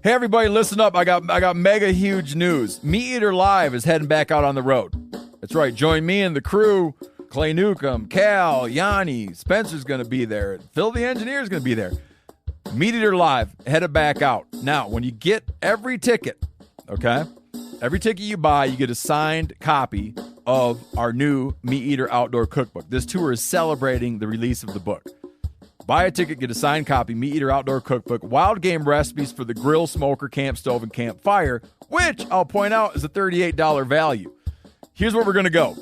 Hey everybody, listen up. I got mega huge news. Meat Eater Live is heading back out on the road. That's right. Join me and the crew. Clay Newcomb, Cal, Yanni, Spencer's going to be there. Phil the Engineer's going to be there. Meat Eater Live headed back out. Now, when you get every ticket, okay? Every ticket you buy, you get a signed copy of our new Meat Eater Outdoor Cookbook. This tour is celebrating the release of the book. Buy a ticket, get a signed copy, Meat Eater Outdoor Cookbook, wild game recipes for the grill, smoker, camp stove, and campfire, which I'll point out is a $38 value. Here's where we're going to go.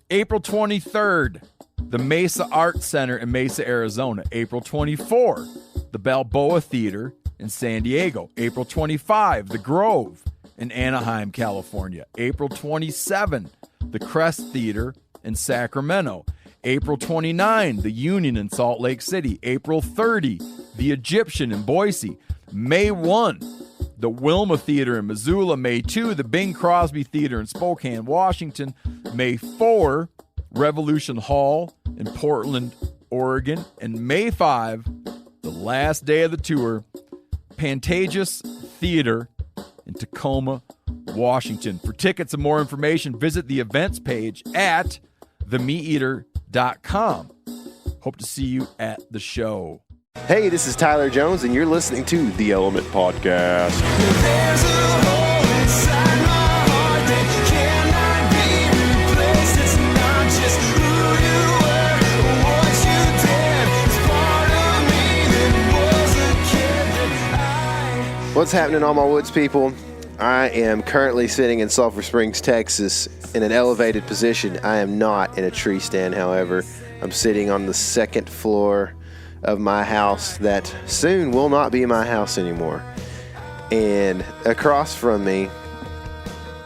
April 23rd, the Mesa Arts Center in Mesa, Arizona. April 24, the Balboa Theater in San Diego. April 25, the Grove in Anaheim, California. April 27, the Crest Theater in Sacramento. April 29, the Union in Salt Lake City. April 30, the Egyptian in Boise. May 1, the Wilma Theater in Missoula. May 2, the Bing Crosby Theater in Spokane, Washington. May 4, Revolution Hall in Portland, Oregon. And May 5, the last day of the tour, Pantages Theater in Tacoma, Washington. For tickets and more information, visit the events page at themeateater.com. Hope to see you at the show. Hey, this is Tyler Jones, and you're listening to The Element Podcast. There's a hole inside my heart that cannot be replaced. It's not just who you were or what you did. It's part of me that was a kid that I... What's happening, all my woods people? I am currently sitting in Sulphur Springs, Texas, in an elevated position. I am not in a tree stand, however. I'm sitting on the second floor of my house that soon will not be my house anymore. And across from me,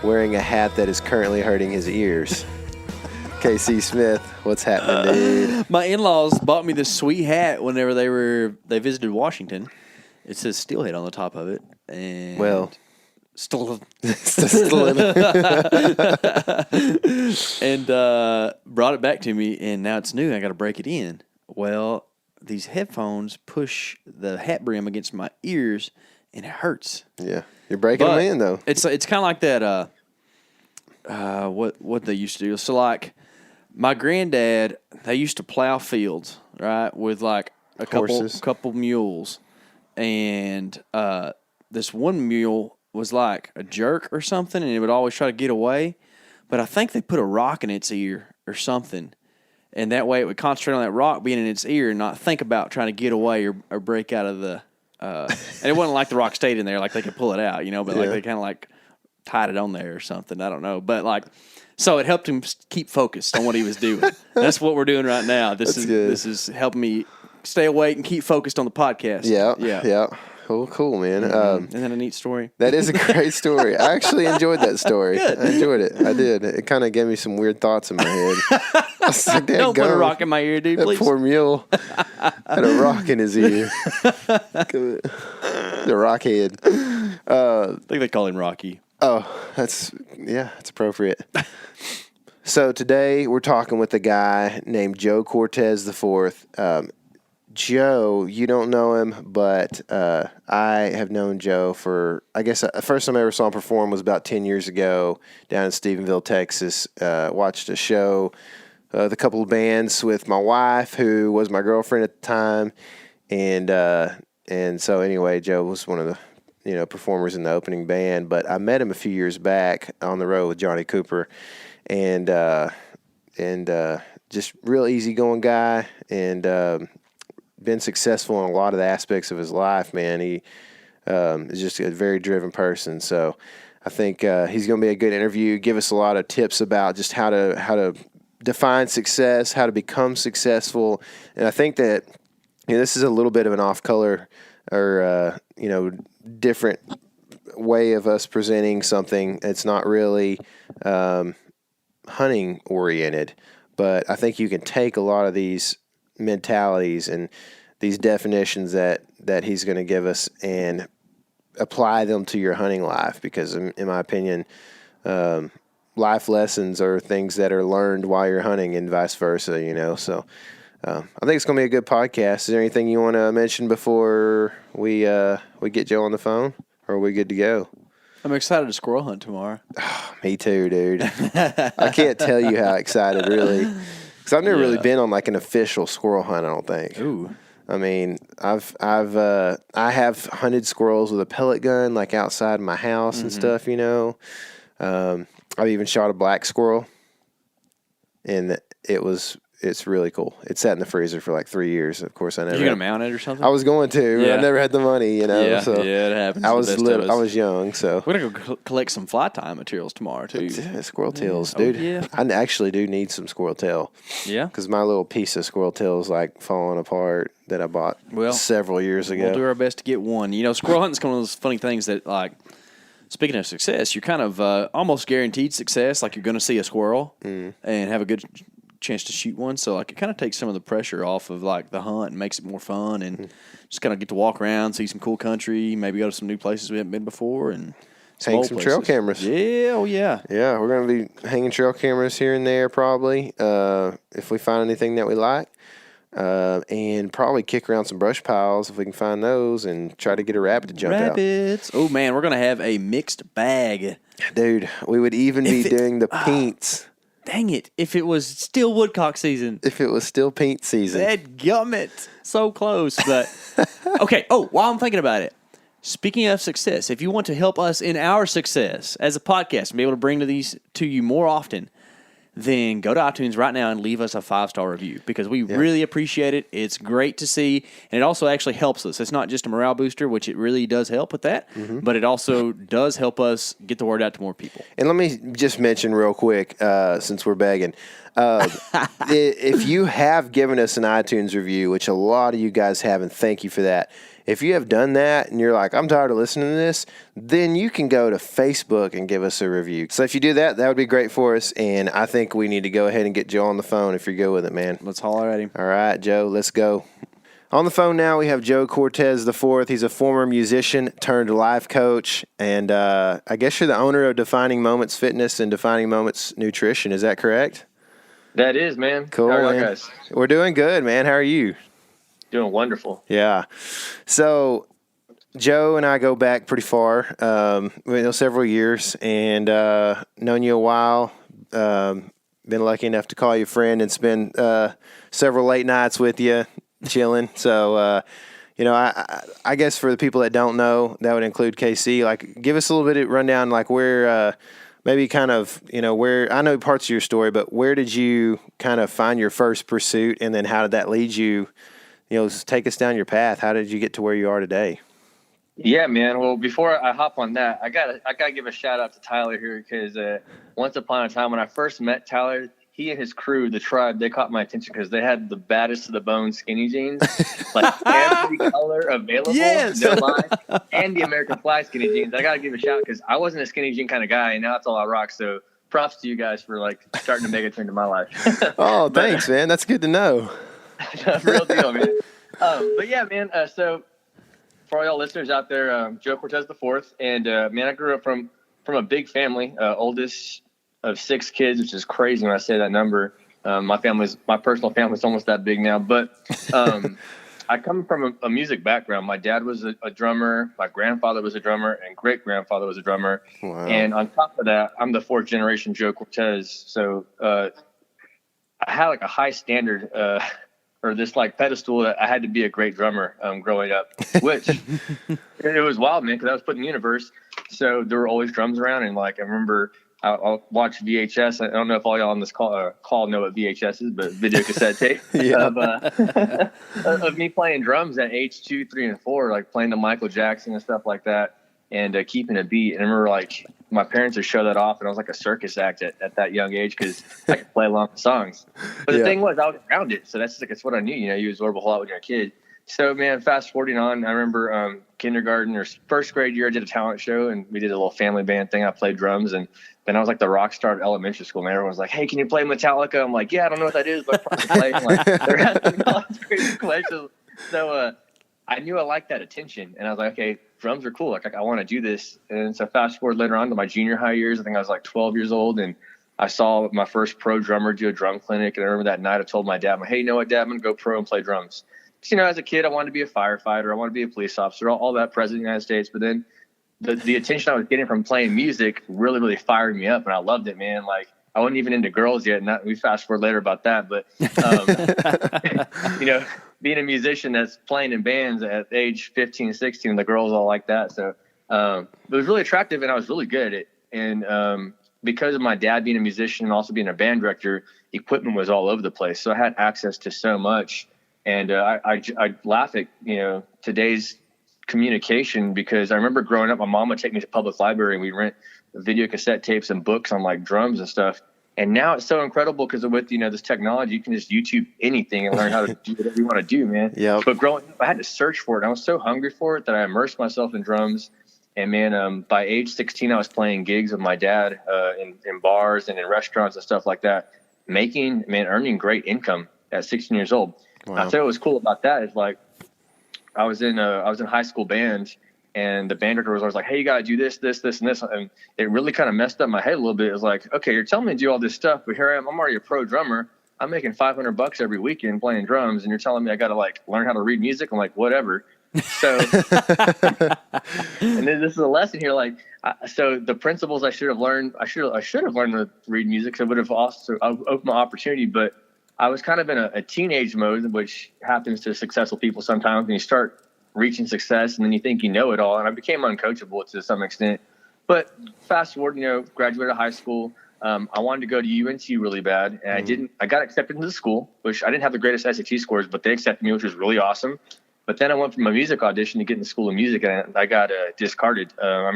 wearing a hat that is currently hurting his ears, KC Smith. What's happening, dude? My in-laws bought me this sweet hat whenever they visited Washington. It says Steelhead on the top of it. And Well... Still and brought it back to me, and now it's new. I got to break it in. Well, these headphones push the hat brim against my ears, and it hurts. Yeah, you're breaking them in though. It's kind of like that. What they used to do. So like my granddad, they used to plow fields, right, with like a couple mules, and this one mule was like a jerk or something, and it would always try to get away. But I think they put a rock in its ear or something, and that way it would concentrate on that rock being in its ear and not think about trying to get away or break out of the. And it wasn't like the rock stayed in there, like they could pull it out, but like they kind of like tied it on there or something. I don't know, but like, so it helped him keep focused on what he was doing. That's what we're doing right now. This is helping me stay awake and keep focused on the podcast. Yeah. Cool, man. Isn't that a neat story? That is a great story. I actually enjoyed that story. Good. I enjoyed it. I did. It kind of gave me some weird thoughts in my head. I was like, Don't put a rock in my ear, dude, please. That poor mule had a rock in his ear. The rock head. I think they call him Rocky. Oh, that's appropriate. So today we're talking with a guy named Joe Cortez IV. Joe, you don't know him, but I have known Joe for, I guess, the first time I ever saw him perform was about 10 years ago down in Stephenville, Texas. Watched a show with a couple of bands with my wife, who was my girlfriend at the time. And so anyway, Joe was one of the performers in the opening band. But I met him a few years back on the road with Johnny Cooper, and just real easygoing guy, and been successful in a lot of the aspects of his life, man. He is just a very driven person. So I think he's going to be a good interview, give us a lot of tips about just how to define success, how to become successful. And I think that this is a little bit of an off-color or, different way of us presenting something. It's not really hunting-oriented, but I think you can take a lot of these mentalities and these definitions that he's going to give us and apply them to your hunting life, because in my opinion, life lessons are things that are learned while you're hunting and vice versa, so I think it's going to be a good podcast. Is there anything you want to mention before we get Joe on the phone? Or are we good to go? I'm excited to squirrel hunt tomorrow. Me too, dude. I can't tell you how excited, really. Because I've never really been on like an official squirrel hunt, I don't think. Ooh. I mean, I have hunted squirrels with a pellet gun, like outside my house and stuff, you know. I've even shot a black squirrel, and it's really cool. It sat in the freezer for like 3 years. Of course, I never. Are you gonna mount it or something? I was going to, but I never had the money, you know. Yeah, so it happens. I was little. I was young, so we're gonna go collect some fly tying materials tomorrow too. Yeah, squirrel tails, Oh, dude. yeah. I actually do need some squirrel tail. Yeah. Because my little piece of squirrel tail is like falling apart that I bought several years ago. We'll do our best to get one. You know, squirrel hunting's one of those funny things that, like, speaking of success, you're kind of almost guaranteed success. Like, you're going to see a squirrel and have a good chance to shoot one. So, like, it kind of takes some of the pressure off of, like, the hunt and makes it more fun and just kind of get to walk around, see some cool country, maybe go to some new places we haven't been before and hang some trail cameras. Yeah, oh, yeah. Yeah, we're going to be hanging trail cameras here and there probably if we find anything that we like. And probably kick around some brush piles if we can find those and try to get a rabbit to jump out. Rabbits. Oh, man, we're going to have a mixed bag. Dude, we would even be doing the paints. Dang it. If it was still woodcock season. If it was still paint season. Dadgummit. So close. But okay. Oh, while I'm thinking about it, speaking of success, if you want to help us in our success as a podcast and be able to bring these to you more often, then go to iTunes right now and leave us a 5-star review because we really appreciate it. It's great to see, and it also actually helps us. It's not just a morale booster, which it really does help with that, but it also does help us get the word out to more people. And let me just mention real quick, since we're begging, if you have given us an iTunes review, which a lot of you guys have, and thank you for that. If you have done that and you're like, I'm tired of listening to this, then you can go to Facebook and give us a review. So if you do that, that would be great for us. And I think we need to go ahead and get Joe on the phone if you're good with it, man. Let's holler at him. All right, Joe, let's go. On the phone now, we have Joe Cortez IV. He's a former musician turned life coach. And I guess you're the owner of Defining Moments Fitness and Defining Moments Nutrition. Is that correct? That is, man. Cool, How are man. you guys? We're doing good, man. How are you? Doing wonderful. Yeah. So Joe and I go back pretty far, we know several years, and known you a while. Been lucky enough to call you a friend and spend several late nights with you, chilling. So, I guess for the people that don't know, that would include KC. Like, give us a little bit of rundown, like where, maybe kind of, where, I know parts of your story, but where did you kind of find your first pursuit, and then how did that lead you? Take us down your path. How did you get to where you are today? Yeah, man. Well, before I hop on that, I gotta give a shout out to Tyler here because once upon a time when I first met Tyler, he and his crew, the tribe, they caught my attention because they had the baddest to the bone skinny jeans, like every color available, no line, and the American Fly skinny jeans. I gotta give a shout because I wasn't a skinny jean kind of guy, and now that's all I rock. So props to you guys for like starting to make a turn to my life. Oh, thanks, man. That's good to know. Real deal, man. But yeah, man. So for all y'all listeners out there, Joe Cortez IV, and man, I grew up from a big family, oldest of 6 kids, which is crazy when I say that number. My personal family's almost that big now, but I come from a music background. My dad was a drummer, my grandfather was a drummer, and great grandfather was a drummer. Wow. And on top of that, I'm the 4th generation Joe Cortez. So I had like a high standard. Or this like pedestal that I had to be a great drummer growing up, which it was wild, man, because I was put in the universe. So there were always drums around. And like, I remember I'll watch VHS. I don't know if all y'all on this call know what VHS is, but video cassette tape of me playing drums at age 2, 3, and 4, like playing the Michael Jackson and stuff like that. And keeping a beat. And I remember like my parents would show that off, and I was like a circus act at that young age because I could play along with songs. But the thing was, I was around it, so that's what I knew. You absorb a whole lot when you're a kid. So man, fast forwarding on, I remember kindergarten or first grade year, I did a talent show, and we did a little family band thing. I played drums, and then I was like the rock star of elementary school. And everyone was like, "Hey, can you play Metallica?" I'm like, "Yeah, I don't know what that is, but I probably play." Like, they're asking all these crazy questions. So I knew I liked that attention, and I was like, okay, drums are cool. Like I want to do this. And so fast forward later on to my junior high years, I think I was like 12 years old, and I saw my first pro drummer do a drum clinic. And I remember that night I told my dad, I'm like, hey, you know what, Dad, I'm going to go pro and play drums. Because, as a kid, I wanted to be a firefighter. I wanted to be a police officer, all that, president of the United States. But then the attention I was getting from playing music really, really fired me up, and I loved it, man. Like, I wasn't even into girls yet. And we fast forward later about that, but being a musician that's playing in bands at age 15, 16, the girls all like that. So it was really attractive, and I was really good at it. And because of my dad being a musician and also being a band director, equipment was all over the place. So I had access to so much. And I laugh at, today's communication, because I remember growing up, my mom would take me to public library and we'd rent video cassette tapes and books on like drums and stuff. And now it's so incredible because with, this technology, you can just YouTube anything and learn how to do whatever you want to do, man. Yeah. But growing up, I had to search for it. I was so hungry for it that I immersed myself in drums. And man, by age 16, I was playing gigs with my dad in bars and in restaurants and stuff like that, earning great income at 16 years old. Wow. I'll tell you what was cool about that is, like, I was in high school band, and the band director was always like, hey, you got to do this, this, this, and this. And it really kind of messed up my head a little bit. It was like, okay, you're telling me to do all this stuff, but here I am. I'm already a pro drummer. I'm making $500 every weekend playing drums, and you're telling me I got to like learn how to read music. I'm like, whatever. So, and then this is a lesson here. Like, so the principles I should have learned, I should have learned to read music. So it would have also opened my opportunity, but I was kind of in a teenage mode, which happens to successful people sometimes. When you start reaching success and then you think you know it all, and I became uncoachable to some extent. But fast forward, graduated high school. I wanted to go to UNC really bad, and I didn't. I got accepted into the school, which I didn't have the greatest SAT scores, but they accepted me, which was really awesome. But then I went from a music audition to get in the School of Music, and I got discarded. I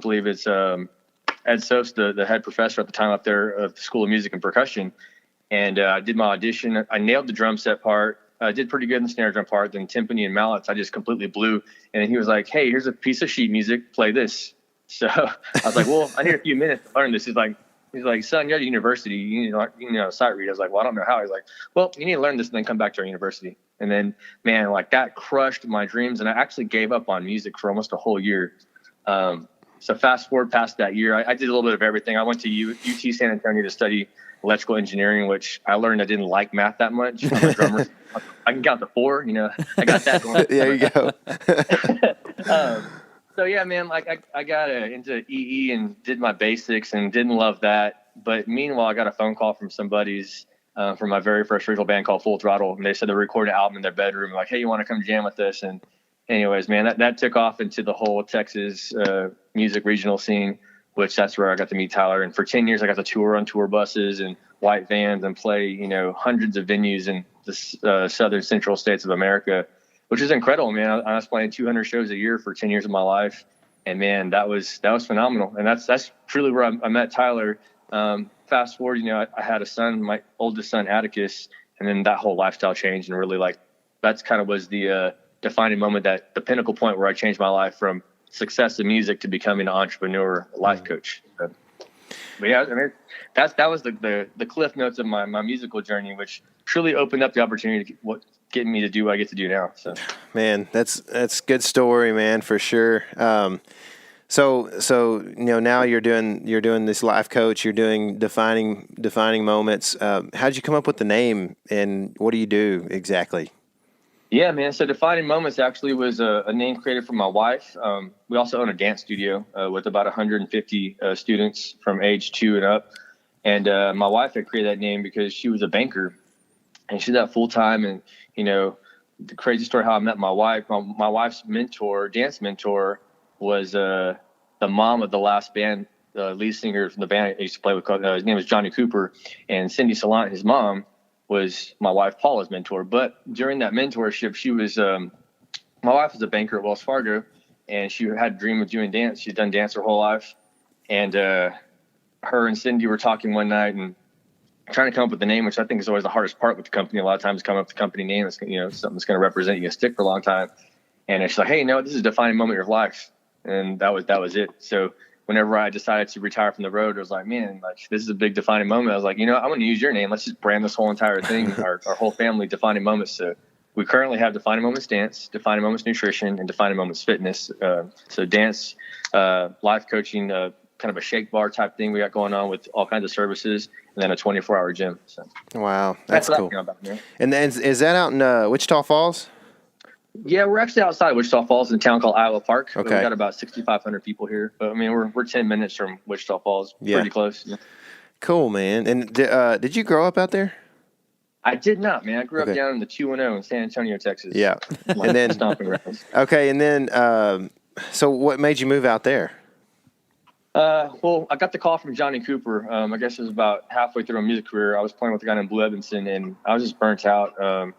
believe it's Ed Sos, the head professor at the time up there of the School of Music and Percussion. And I did my audition. I nailed the drum set part. I did pretty good in the snare drum part. Then timpani and mallets, I just completely blew. And then he was like, hey, here's a piece of sheet music. Play this. So I was like, well, I need a few minutes to learn this. He's like, son, you're at university. You know, sight read. I was like, well, I don't know how. He's like, well, you need to learn this and then come back to our university. And then, man, like that crushed my dreams. And I actually gave up on music for almost a whole year. So fast forward past that year, I did a little bit of everything. I went to UT San Antonio to study electrical engineering, which I learned I didn't like math that much. I'm a drummer. I can count to 4, I got that going. There you go. So yeah, man, like I got into EE and did my basics and didn't love that. But meanwhile, I got a phone call from somebody's from my very first regional band called Full Throttle. And they said they recorded an album in their bedroom. Like, hey, you want to come jam with us? And anyways, man, that took off into the whole Texas music regional scene, which that's where I got to meet Tyler. And for 10 years, I got to tour on tour buses and white vans and play, hundreds of venues in the southern central states of America, which is incredible, man. I was playing 200 shows a year for 10 years of my life. And man, that was phenomenal. And that's truly where I met Tyler. Fast forward, I had a son, my oldest son, Atticus, and then that whole lifestyle changed. And really, like, that's kind of was the defining moment, that the pinnacle point where I changed my life from success in music to becoming an entrepreneur, life coach. But yeah, I mean, that was the cliff notes of my musical journey, which truly opened up the opportunity to getting me to do what I get to do now. So, man, that's good story, man, for sure. So now you're doing this life coach, you're doing defining moments. How'd you come up with the name, and what do you do exactly? Yeah, man. So Defining Moments actually was a name created for my wife. We also own a dance studio with about 150 students from age 2 and up. And my wife had created that name because she was a banker, and she did that full time. And, the crazy story how I met my wife, my wife's dance mentor, was the mom of the last band, the lead singer from the band I used to play with. His name was Johnny Cooper, and Cindy Salant, his mom, was my wife Paula's mentor. But during that mentorship, she was my wife was a banker at Wells Fargo, and she had a dream of doing dance. She'd done dance her whole life. And her and Cindy were talking one night and trying to come up with the name, which I think is always the hardest part with the company. A lot of times coming up with the company name is, something that's going to represent you and stick for a long time. And she's like, hey, this is a defining moment of your life. And that was it. So whenever I decided to retire from the road, I was like, man, like, this is a big defining moment. I was like, I'm going to use your name. Let's just brand this whole entire thing, our whole family, Defining Moments. So we currently have Defining Moments Dance, Defining Moments Nutrition, and Defining Moments Fitness. So dance, life coaching, kind of a shake bar type thing we got going on with all kinds of services, and then a 24-hour gym. So wow, that's cool. About, and then is that out in Wichita Falls? Yeah, we're actually outside Wichita Falls in a town called Iowa Park. Okay. We got about 6,500 people here. But I mean, we're 10 minutes from Wichita Falls. Yeah. Pretty close. Yeah. Cool, man. And did you grow up out there? I did not, man. I grew Okay. up down in the 210 in San Antonio, Texas. Yeah. My And then stomping grounds. okay, and then so what made you move out there? Well, I got the call from Johnny Cooper. I guess it was about halfway through my music career. I was playing with a guy named Blue Evanson, and I was just burnt out.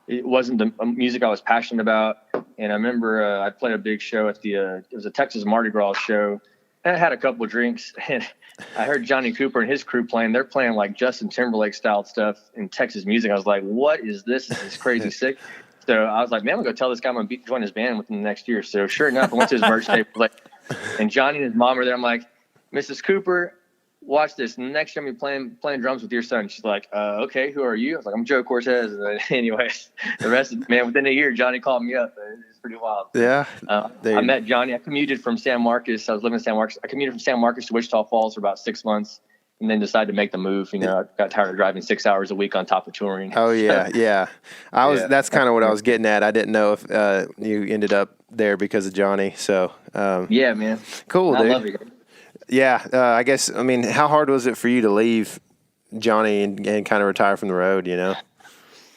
It wasn't the music I was passionate about. And I remember I played a big show at it was a Texas Mardi Gras show. And I had a couple of drinks, and I heard Johnny Cooper and his crew playing. They're playing like Justin Timberlake style stuff in Texas music. I was like, what is this? This is crazy sick. So I was like, man, I'm going to go tell this guy I'm going to join his band within the next year. So sure enough, I went to his merch table, and Johnny and his mom are there. I'm like, Mrs. Cooper, watch this. Next time you're playing drums with your son. She's like, okay, who are you? I was like, I'm Joe Cortez. And then, anyways, the rest of man, within a year, Johnny called me up. It's pretty wild. Yeah. I met Johnny. I commuted from San Marcos. I was living in San Marcos. I commuted from San Marcos to Wichita Falls for about 6 months, and then decided to make the move. You know, I got tired of driving 6 hours a week on top of touring. Oh yeah, yeah. Yeah. That's kind of what I was getting at. I didn't know if you ended up there because of Johnny. So Yeah, man. cool, I dude. love it. Yeah, I guess. I mean, how hard was it for you to leave Johnny and kind of retire from the road? You know.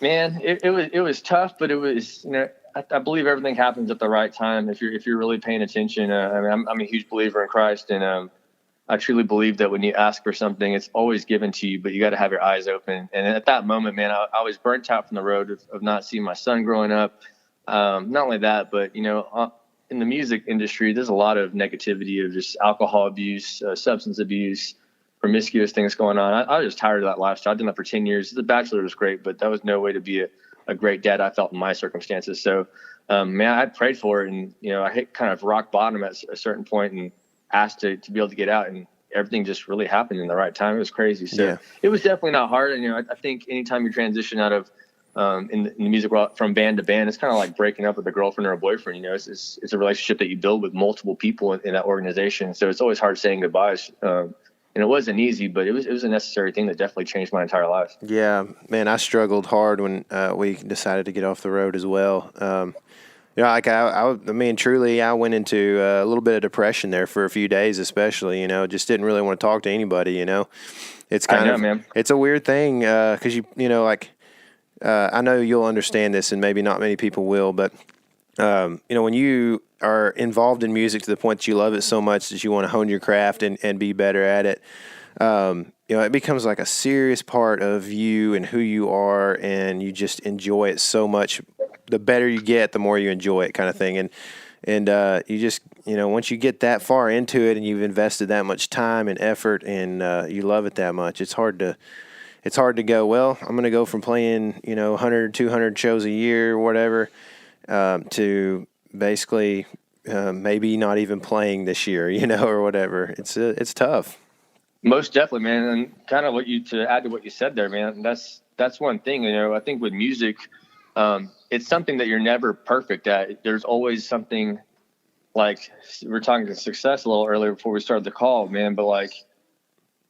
Man, it was tough, but it was, you know, I believe everything happens at the right time if you're really paying attention. I mean, I'm a huge believer in Christ, and I truly believe that when you ask for something, it's always given to you, but you got to have your eyes open. And at that moment, man, I was burnt out from the road of not seeing my son growing up. Not only that, but you know, in the music industry, there's a lot of negativity of just alcohol abuse, substance abuse, promiscuous things going on. I was just tired of that lifestyle. I've done that for 10 years. The Bachelor was great, but that was no way to be a great dad, I felt, in my circumstances. So, man, I prayed for it, and, you know, I hit kind of rock bottom at a certain point and asked to be able to get out, and everything just really happened in the right time. It was crazy. So Yeah. It was definitely not hard. And, you know, I think anytime you transition out of, in the music world from band to band, it's kind of like breaking up with a girlfriend or a boyfriend. You know, it's a relationship that you build with multiple people in that organization. So it's always hard saying goodbyes. And it wasn't easy, but it was a necessary thing that definitely changed my entire life. Yeah, man, I struggled hard when we decided to get off the road as well. You know, like I mean, truly, I went into a little bit of depression there for a few days, especially. You know, just didn't really want to talk to anybody. You know, it's kind of man. It's a weird thing because you know, like I know you'll understand this, and maybe not many people will, but you know, when you are involved in music to the point that you love it so much that you want to hone your craft and be better at it, you know, it becomes like a serious part of you and who you are, and you just enjoy it so much. The better you get, the more you enjoy it, kind of thing. And you just, you know, once you get that far into it and you've invested that much time and effort and you love it that much, it's hard to go, well, I'm going to go from playing, you know, 100, 200 shows a year or whatever, to basically maybe not even playing this year, you know, or whatever. It's tough. Most definitely, man. And kind of to add to what you said there, man, that's one thing, you know, I think with music, it's something that you're never perfect at. There's always something, like we were talking to success a little earlier before we started the call, man, but like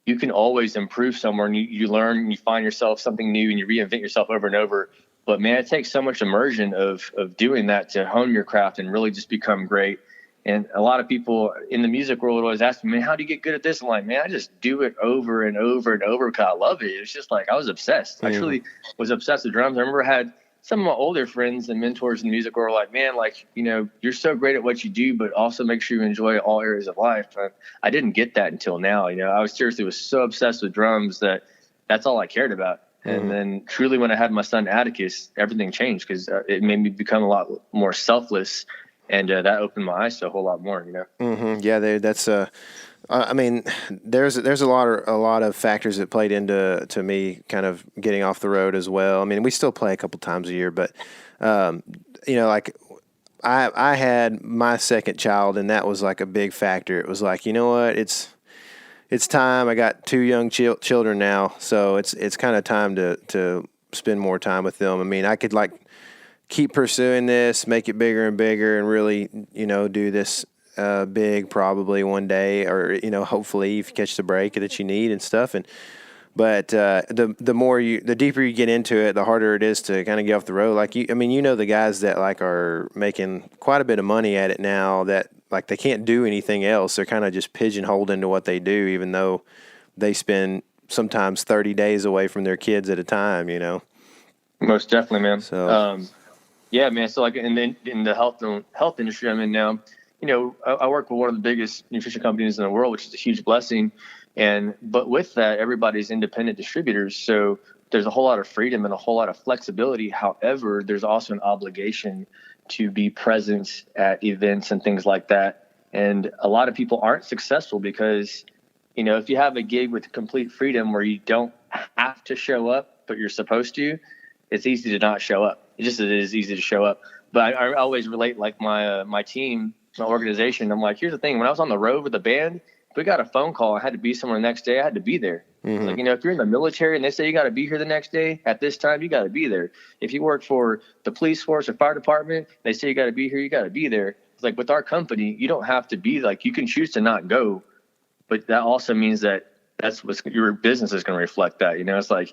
you can always improve somewhere, and you learn and you find yourself something new and you reinvent yourself over and over. But man, it takes so much immersion of doing that to hone your craft and really just become great. And a lot of people in the music world always ask me, man, how do you get good at this? I'm like, man, I just do it over and over and over because I love it. It's just like I was obsessed. I truly was obsessed with drums. I remember I had some of my older friends and mentors in the music were like, man, like, you know, you're so great at what you do, but also make sure you enjoy all areas of life. I didn't get that until now. You know, I was so obsessed with drums that's all I cared about. And then truly when I had my son Atticus, everything changed because it made me become a lot more selfless. And that opened my eyes to a whole lot more, you know? Mm-hmm. Yeah, that's I mean, there's a lot of factors that played into me kind of getting off the road as well. I mean, we still play a couple times a year, but you know, like I had my second child, and that was like a big factor. It was like, you know what, it's time. I got 2 young children now, so it's kind of time to spend more time with them. I mean, I could like keep pursuing this, make it bigger and bigger, and really, you know, do this big probably one day, or, you know, hopefully if you catch the break that you need and stuff. But the deeper you get into it, the harder it is to kind of get off the road. Like the guys that like are making quite a bit of money at it now that like they can't do anything else. They're kind of just pigeonholed into what they do, even though they spend sometimes 30 days away from their kids at a time, Most definitely, man. So, yeah, man. So like in the health industry I'm in now, I work with one of the biggest nutrition companies in the world, which is a huge blessing. But with that, everybody's independent distributors. So there's a whole lot of freedom and a whole lot of flexibility. However, there's also an obligation to be present at events and things like that. And a lot of people aren't successful because, if you have a gig with complete freedom where you don't have to show up, but you're supposed to, it's easy to not show up. It is easy to show up. But I always relate like my team, my organization. I'm like, here's the thing. When I was on the road with the band, if we got a phone call, I had to be somewhere the next day, I had to be there. Mm-hmm. Like, if you're in the military and they say you got to be here the next day at this time, you got to be there. If you work for the police force or fire department, they say you got to be here, you got to be there. It's like with our company, you don't have to be, like, you can choose to not go, but that also means that that's what your business is going to reflect that. It's like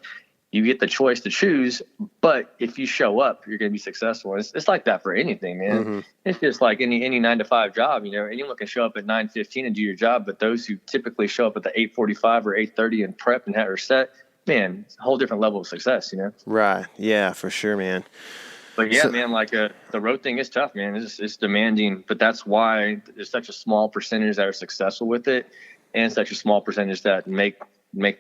you get the choice to choose, but if you show up, you're going to be successful. It's like that for anything, man. Mm-hmm. It's just like any 9-to-5 job. Anyone can show up at 9:15 and do your job, but those who typically show up at the 8:45 or 8:30 and prep and have her set, man, it's a whole different level of success. Right? Yeah, for sure, man. But yeah, man, like the road thing is tough, man. It's demanding, but that's why there's such a small percentage that are successful with it, and such a small percentage that make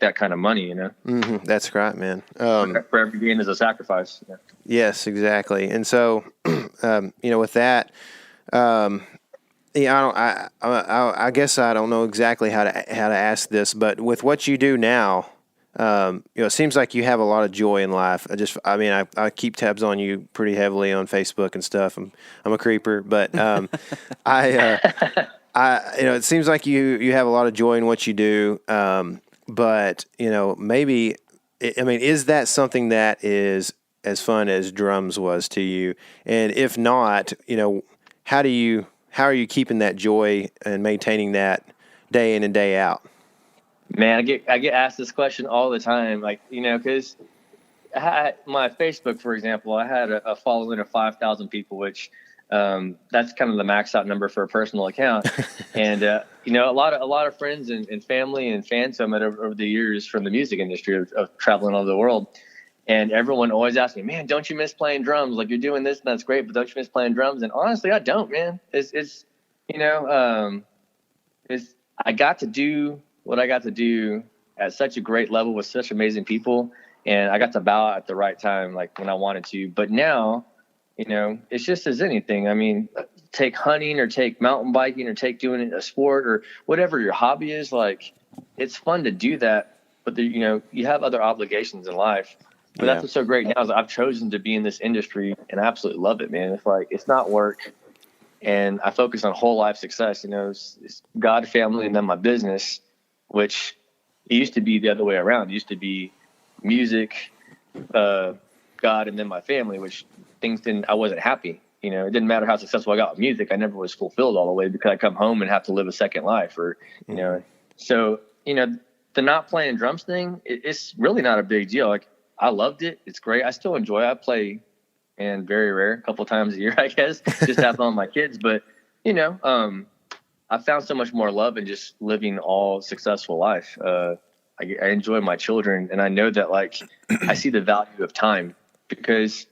that kind of money, Mm-hmm. That's right, man. For every gain is a sacrifice. Yeah. Yes, exactly. And so, with that, I guess I don't know exactly how to ask this, but with what you do now, it seems like you have a lot of joy in life. I keep tabs on you pretty heavily on Facebook and stuff. I'm a creeper, but it seems like you have a lot of joy in what you do. But, maybe, is that something that is as fun as drums was to you? And if not, how are you keeping that joy and maintaining that day in and day out? Man, I get asked this question all the time, like, because my Facebook, for example, I had a following of 5,000 people, which that's kind of the max out number for a personal account. And, a lot of friends and family and fans I met over the years from the music industry of traveling all over the world. And everyone always asks me, man, don't you miss playing drums? Like, you're doing this and that's great, but don't you miss playing drums? And honestly, I don't, man. I got to do what I got to do at such a great level with such amazing people. And I got to bow out at the right time, like when I wanted to. But now, it's just as anything. Take hunting or take mountain biking or take doing a sport or whatever your hobby is. Like, it's fun to do that, but you have other obligations in life. But that's what's so great now is I've chosen to be in this industry and I absolutely love it, man. It's like, it's not work, and I focus on whole life success. It's God, family, and then my business, which it used to be the other way around. It used to be music, God, and then my family, which I wasn't happy. It didn't matter how successful I got with music. I never was fulfilled all the way because I come home and have to live a second life so, the not playing drums thing, it's really not a big deal. Like, I loved it. It's great. I still enjoy it. I play, and very rare, a couple times a year, I guess, just to have fun with my kids. But, I found so much more love in just living all successful life. I enjoy my children, and I know that, like, I see the value of time, because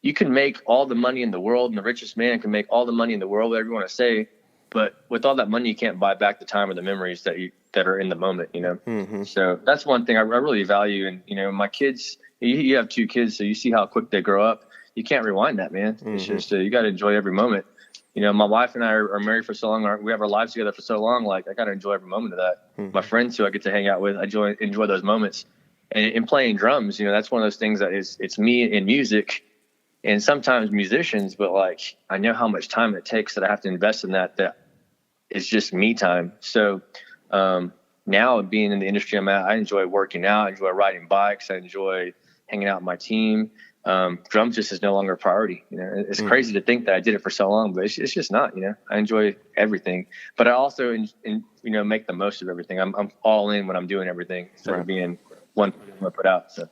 you can make all the money in the world, and the richest man can make all the money in the world, whatever you want to say. But with all that money, you can't buy back the time or the memories that are in the moment, Mm-hmm. So that's one thing I really value. And, my kids, you have 2 kids, so you see how quick they grow up. You can't rewind that, man. Mm-hmm. It's just, you got to enjoy every moment. My wife and I are married for so long. We have our lives together for so long. Like, I got to enjoy every moment of that. Mm-hmm. My friends who I get to hang out with, I enjoy those moments. And in playing drums, that's one of those things that it's me in music and sometimes musicians, but like, I know how much time it takes that I have to invest in that it's just me time. So, now being in the industry I'm at, I enjoy working out. I enjoy riding bikes. I enjoy hanging out with my team. drums just is no longer a priority. You know, it's crazy to think that I did it for so long, but it's just not. You know, I enjoy everything, but I also make the most of everything. I'm all in when I'm doing everything instead of being one thing I'm gonna put out. So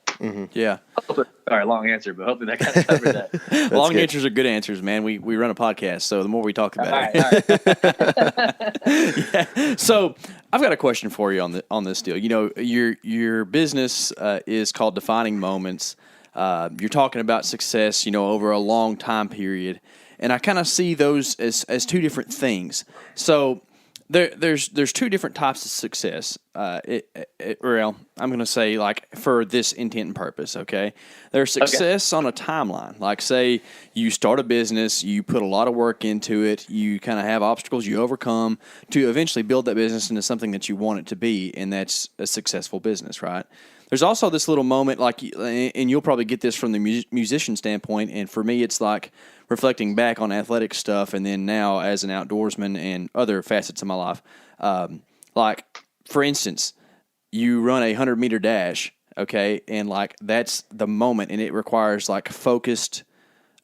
Yeah. all right, long answer, but hopefully that kind of covered that. Long good. answers are good answers, man. We run a podcast, so the more we talk about All it. right. Yeah. So I've got a question for you on this deal. You know, your business is called Defining Moments. You're talking about success, you know, over a long time period, and I kind of see those as two different things. So there's two different types of success. Well, I'm going to say, like, for this intent and purpose, okay? There's success on a timeline. Like, say you start a business, you put a lot of work into it, you kind of have obstacles you overcome to eventually build that business into something that you want it to be, and that's a successful business, right? There's also this little moment, like, and you'll probably get this from the musician standpoint, and for me, it's like reflecting back on athletic stuff, and then now as an outdoorsman and other facets of my life. Like, for instance, you run a 100-meter dash, okay, and like that's the moment, and it requires like focused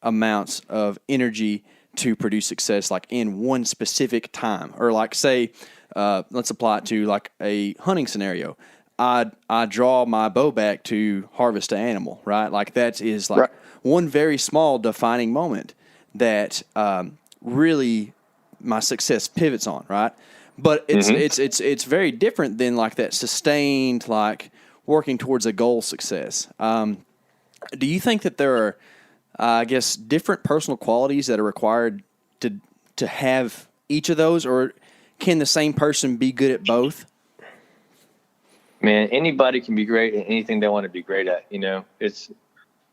amounts of energy to produce success, like in one specific time. Or like, say, let's apply it to like a hunting scenario. I draw my bow back to harvest an animal, right? Like that is like one very small defining moment that really my success pivots on, right? But it's very different than like that sustained, like working towards a goal success. Do you think that there are, I guess, different personal qualities that are required to have each of those, or can the same person be good at both? Man, anybody can be great at anything they want to be great at. You know, it's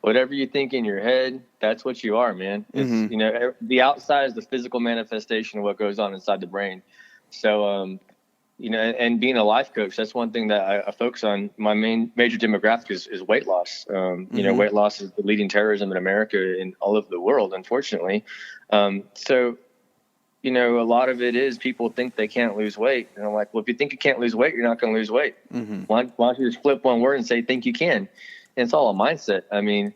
whatever you think in your head, that's what you are, man. It's, you know, the outside is the physical manifestation of what goes on inside the brain. So, you know, and being a life coach, that's one thing that I focus on. My major demographic is weight loss. You know, weight loss is the leading terrorism in America and all over the world, unfortunately. So, you know, a lot of it is people think they can't lose weight. And I'm like, well, if you think you can't lose weight, you're not going to lose weight. Why don't you just flip one word and say, think you can? And it's all a mindset. I mean,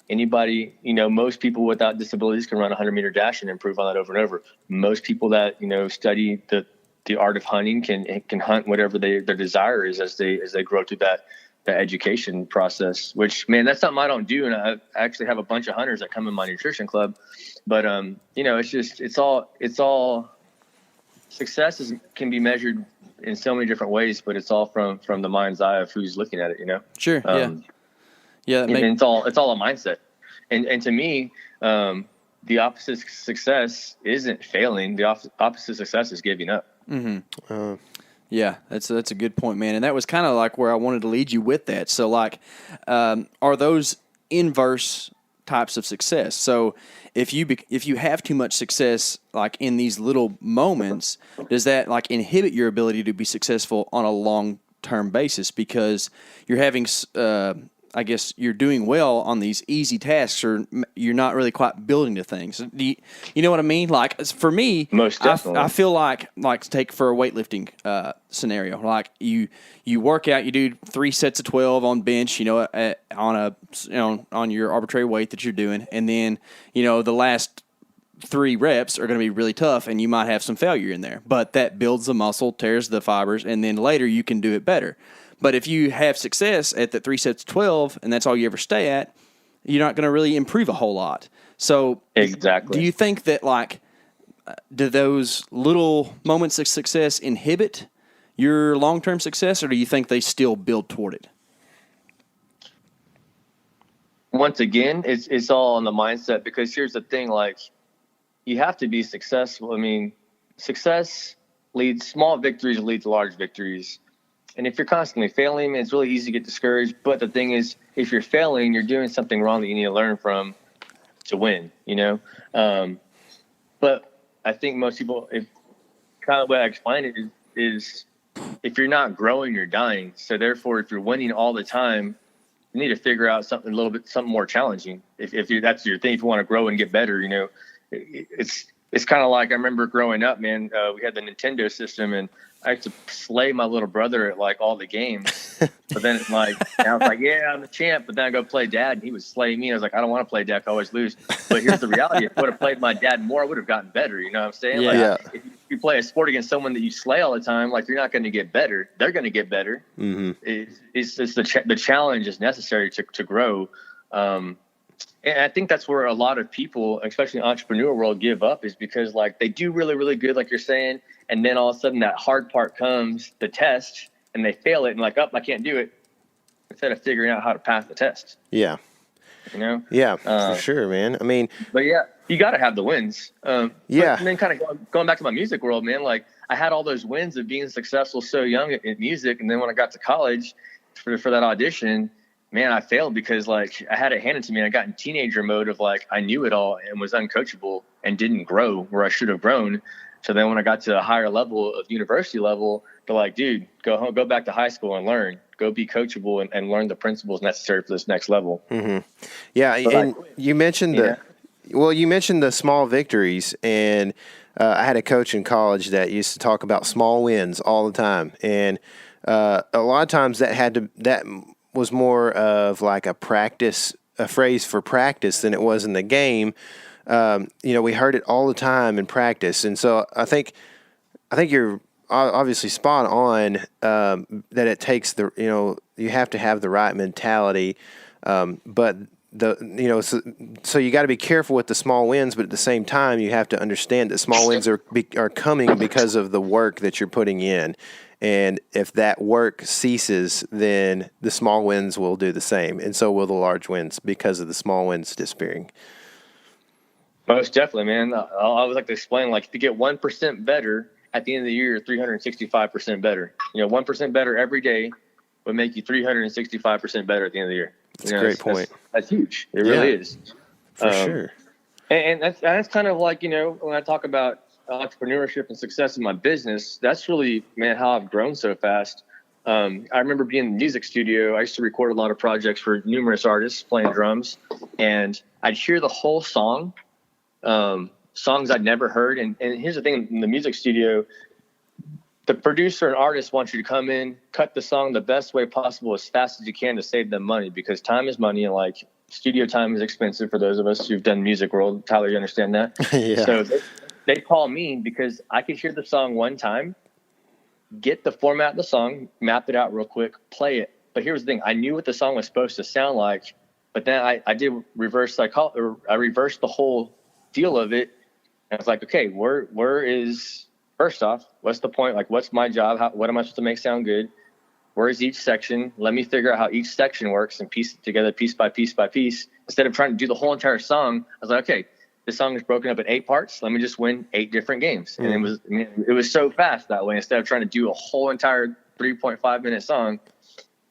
anybody, you know, most people without disabilities can run a 100-meter dash and improve on that over and over. Most people that, you know, study the art of hunting can hunt whatever their desire is as they grow through that education process, which, man, that's something I don't do. And I actually have a bunch of hunters that come in my nutrition club. But, you know, it's all success can be measured in so many different ways, but it's all from the mind's eye of who's looking at it, you know? Sure. Yeah. And it's all a mindset. And to me, the opposite of success isn't failing. The opposite of success is giving up. Yeah, that's a good point, man. And that was kind of like where I wanted to lead you with that. So, like, are those inverse types of success? So, if you have too much success, like in these little moments, does that like inhibit your ability to be successful on a long-term basis because you're having, I guess you're doing well on these easy tasks, or you're not really quite building to things. You know what I mean? Like for me, most definitely. I feel like take for a weightlifting scenario. Like you work out, you do 3 sets of 12 on bench, you know, on your arbitrary weight that you're doing, and then you know the last 3 reps are going to be really tough, and you might have some failure in there, but that builds the muscle, tears the fibers, and then later you can do it better. But if you have success at the 3 sets of 12 and that's all you ever stay at, you're not going to really improve a whole lot. So exactly. Do you think that like, do those little moments of success inhibit your long-term success, or do you think they still build toward it? Once again, it's all on the mindset, because here's the thing, like you have to be successful. I mean, small victories lead to large victories. And if you're constantly failing, it's really easy to get discouraged. But the thing is, if you're failing, you're doing something wrong that you need to learn from to win, you know? But I think most people, kind of the way I explain it is if you're not growing, you're dying. So therefore, if you're winning all the time, you need to figure out something more challenging. If that's your thing, if you want to grow and get better, you know, it's kind of like I remember growing up, man. We had the Nintendo system, and I used to slay my little brother at like all the games. But then like I was like, yeah, I'm the champ. But then I go play dad, and he would slay me. I was like, I don't want to play dad. I always lose. But here's the reality: if I would have played my dad more, I would have gotten better. You know what I'm saying? Yeah. Like, if you play a sport against someone that you slay all the time, like you're not going to get better. They're going to get better. Mm-hmm. It's the challenge is necessary to grow. And I think that's where a lot of people, especially in the entrepreneur world, give up, is because like they do really, really good, like you're saying, and then all of a sudden that hard part comes, the test, and they fail it, and like, oh, I can't do it, instead of figuring out how to pass the test. Yeah. You know? Yeah, for sure, man. I mean, but yeah, you got to have the wins. Yeah. And then kind of going back to my music world, man, like I had all those wins of being successful so young in music, and then when I got to college for that audition, man, I failed because like I had it handed to me, and I got in teenager mode of like I knew it all and was uncoachable and didn't grow where I should have grown. So then when I got to a higher level of university level, they're like, dude, go home, go back to high school and learn. Go be coachable and learn the principles necessary for this next level. Mm-hmm. Yeah, But and you mentioned you mentioned the small victories, and I had a coach in college that used to talk about small wins all the time, and a lot of times that was more of like a phrase for practice than it was in the game. We heard it all the time in practice. And so I think you're obviously spot on, that it takes you have to have the right mentality. But so you got to be careful with the small wins, but at the same time, you have to understand that small wins are coming because of the work that you're putting in. And if that work ceases, then the small wins will do the same. And so will the large wins because of the small wins disappearing. Most definitely, man. I always like to explain, like, if you get 1% better at the end of the year, you're 365% better. 1% better every day would make you 365% better at the end of the year. That's a great point. That's huge. It really is. For sure. And that's kind of like, when I talk about entrepreneurship and success in my business, that's really, man, how I've grown so fast. I remember being in the music studio. I used to record a lot of projects for numerous artists playing drums, and I'd hear the whole song, songs I'd never heard. And here's the thing, in the music studio, the producer and artist wants you to come in, cut the song the best way possible as fast as you can to save them money, because time is money, and like studio time is expensive for those of us who've done music world. Tyler, you understand that? Yeah. So they call me because I could hear the song one time, get the format of the song, map it out real quick, play it. But here's the thing. I knew what the song was supposed to sound like, but then I did reverse psychology, or I reversed the whole deal of it. And I was like, okay, where is, first off, what's the point? Like, what's my job? What am I supposed to make sound good? Where is each section? Let me figure out how each section works and piece it together piece by piece by piece. Instead of trying to do the whole entire song, I was like, okay, this song is broken up in 8 parts. Let me just win 8 different games. And it was so fast that way. Instead of trying to do a whole entire 3.5 minute song,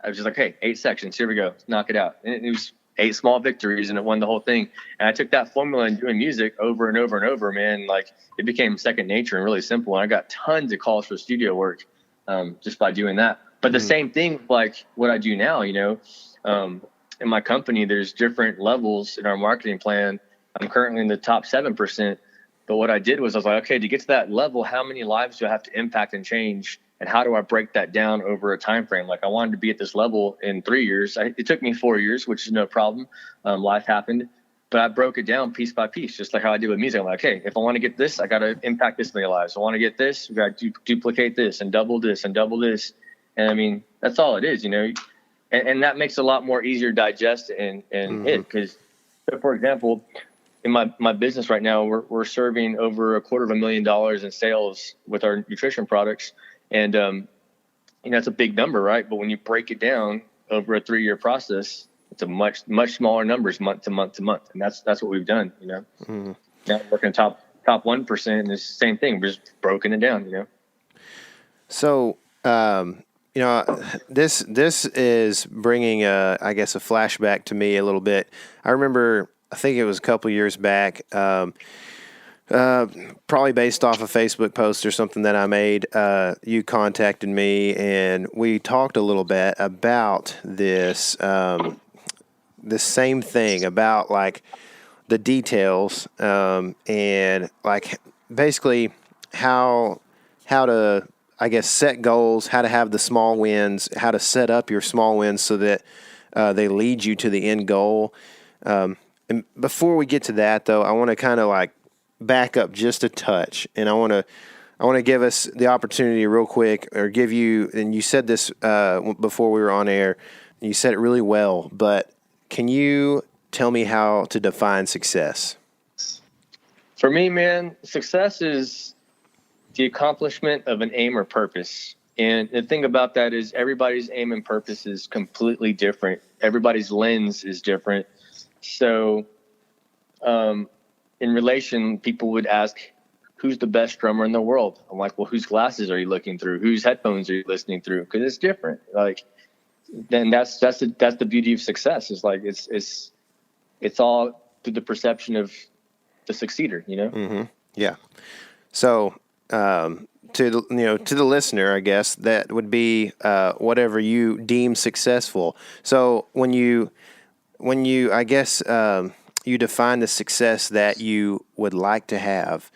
I was just like, hey, 8 sections. Here we go. Let's knock it out. And it was 8 small victories, and it won the whole thing. And I took that formula and doing music over and over and over, man. Like, it became second nature and really simple. And I got tons of calls for studio work just by doing that. But the same thing, like what I do now, in my company, there's different levels in our marketing plan. I'm currently in the top 7%. But what I did was I was like, okay, to get to that level, how many lives do I have to impact and change? And how do I break that down over a time frame? Like, I wanted to be at this level in 3 years. It took me 4 years, which is no problem. Life happened. But I broke it down piece by piece, just like how I did with music. I'm like, okay, if I want to get this, I got to impact this many lives. I want to get this, we got to duplicate this and double this and double this. And I mean, that's all it is, And that makes it a lot more easier to digest and hit. Because, for example, in my business right now, we're serving over $250,000 in sales with our nutrition products. And, it's a big number, right? But when you break it down over a 3-year process, it's a much smaller numbers month to month to month. And that's what we've done, Now we're working top 1%, and it's the same thing. We're just broken it down, So, this is bringing I guess a flashback to me a little bit. I remember, I think it was a couple years back, probably based off a Facebook post or something that I made. You contacted me, and we talked a little bit about this same thing, about like the details, and like basically how to, I guess, set goals, how to have the small wins, how to set up your small wins so that they lead you to the end goal. And before we get to that, though, I want to kind of like back up just a touch, and I want to give us the opportunity real quick, or give you, and you said this before we were on air, you said it really well, but can you tell me how to define success? For me, man, success is the accomplishment of an aim or purpose. And the thing about that is everybody's aim and purpose is completely different. Everybody's lens is different. So in relation, people would ask, who's the best drummer in the world? I'm like, well, whose glasses are you looking through? Whose headphones are you listening through? Because it's different. Like, then that's the beauty of success. Is like it's all through the perception of the succeeder, you know? Mm-hmm. Yeah. So to the listener, I guess that would be whatever you deem successful. So when you I guess you define the success that you would like to have,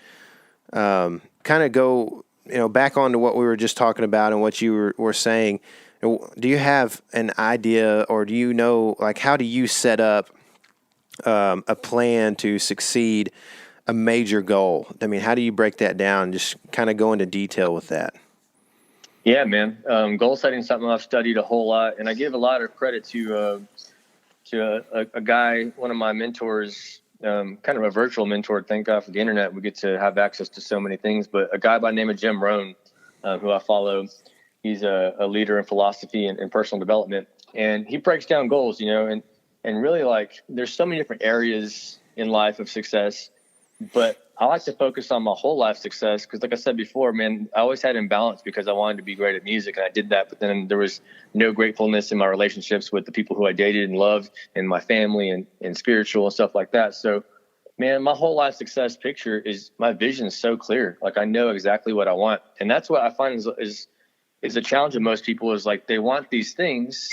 kind of go back onto what we were just talking about and what you were saying. Do you have an idea, or do you know, like, how do you set up a plan to succeed a major goal? I mean, how do you break that down? Just kind of go into detail with that. Yeah, man. Goal setting is something I've studied a whole lot, and I give a lot of credit to a guy, one of my mentors, kind of a virtual mentor. Thank God for the internet. We get to have access to so many things, but a guy by the name of Jim Rohn, who I follow. He's a leader in philosophy and personal development, and he breaks down goals, and really, like, there's so many different areas in life of success, but I like to focus on my whole life success because, like I said before, man, I always had imbalance because I wanted to be great at music, and I did that, but then there was no gratefulness in my relationships with the people who I dated and loved, and my family and spiritual and stuff like that. So, man, my whole life success picture is, my vision is so clear. Like, I know exactly what I want, and that's what I find is the challenge of most people is, like, they want these things.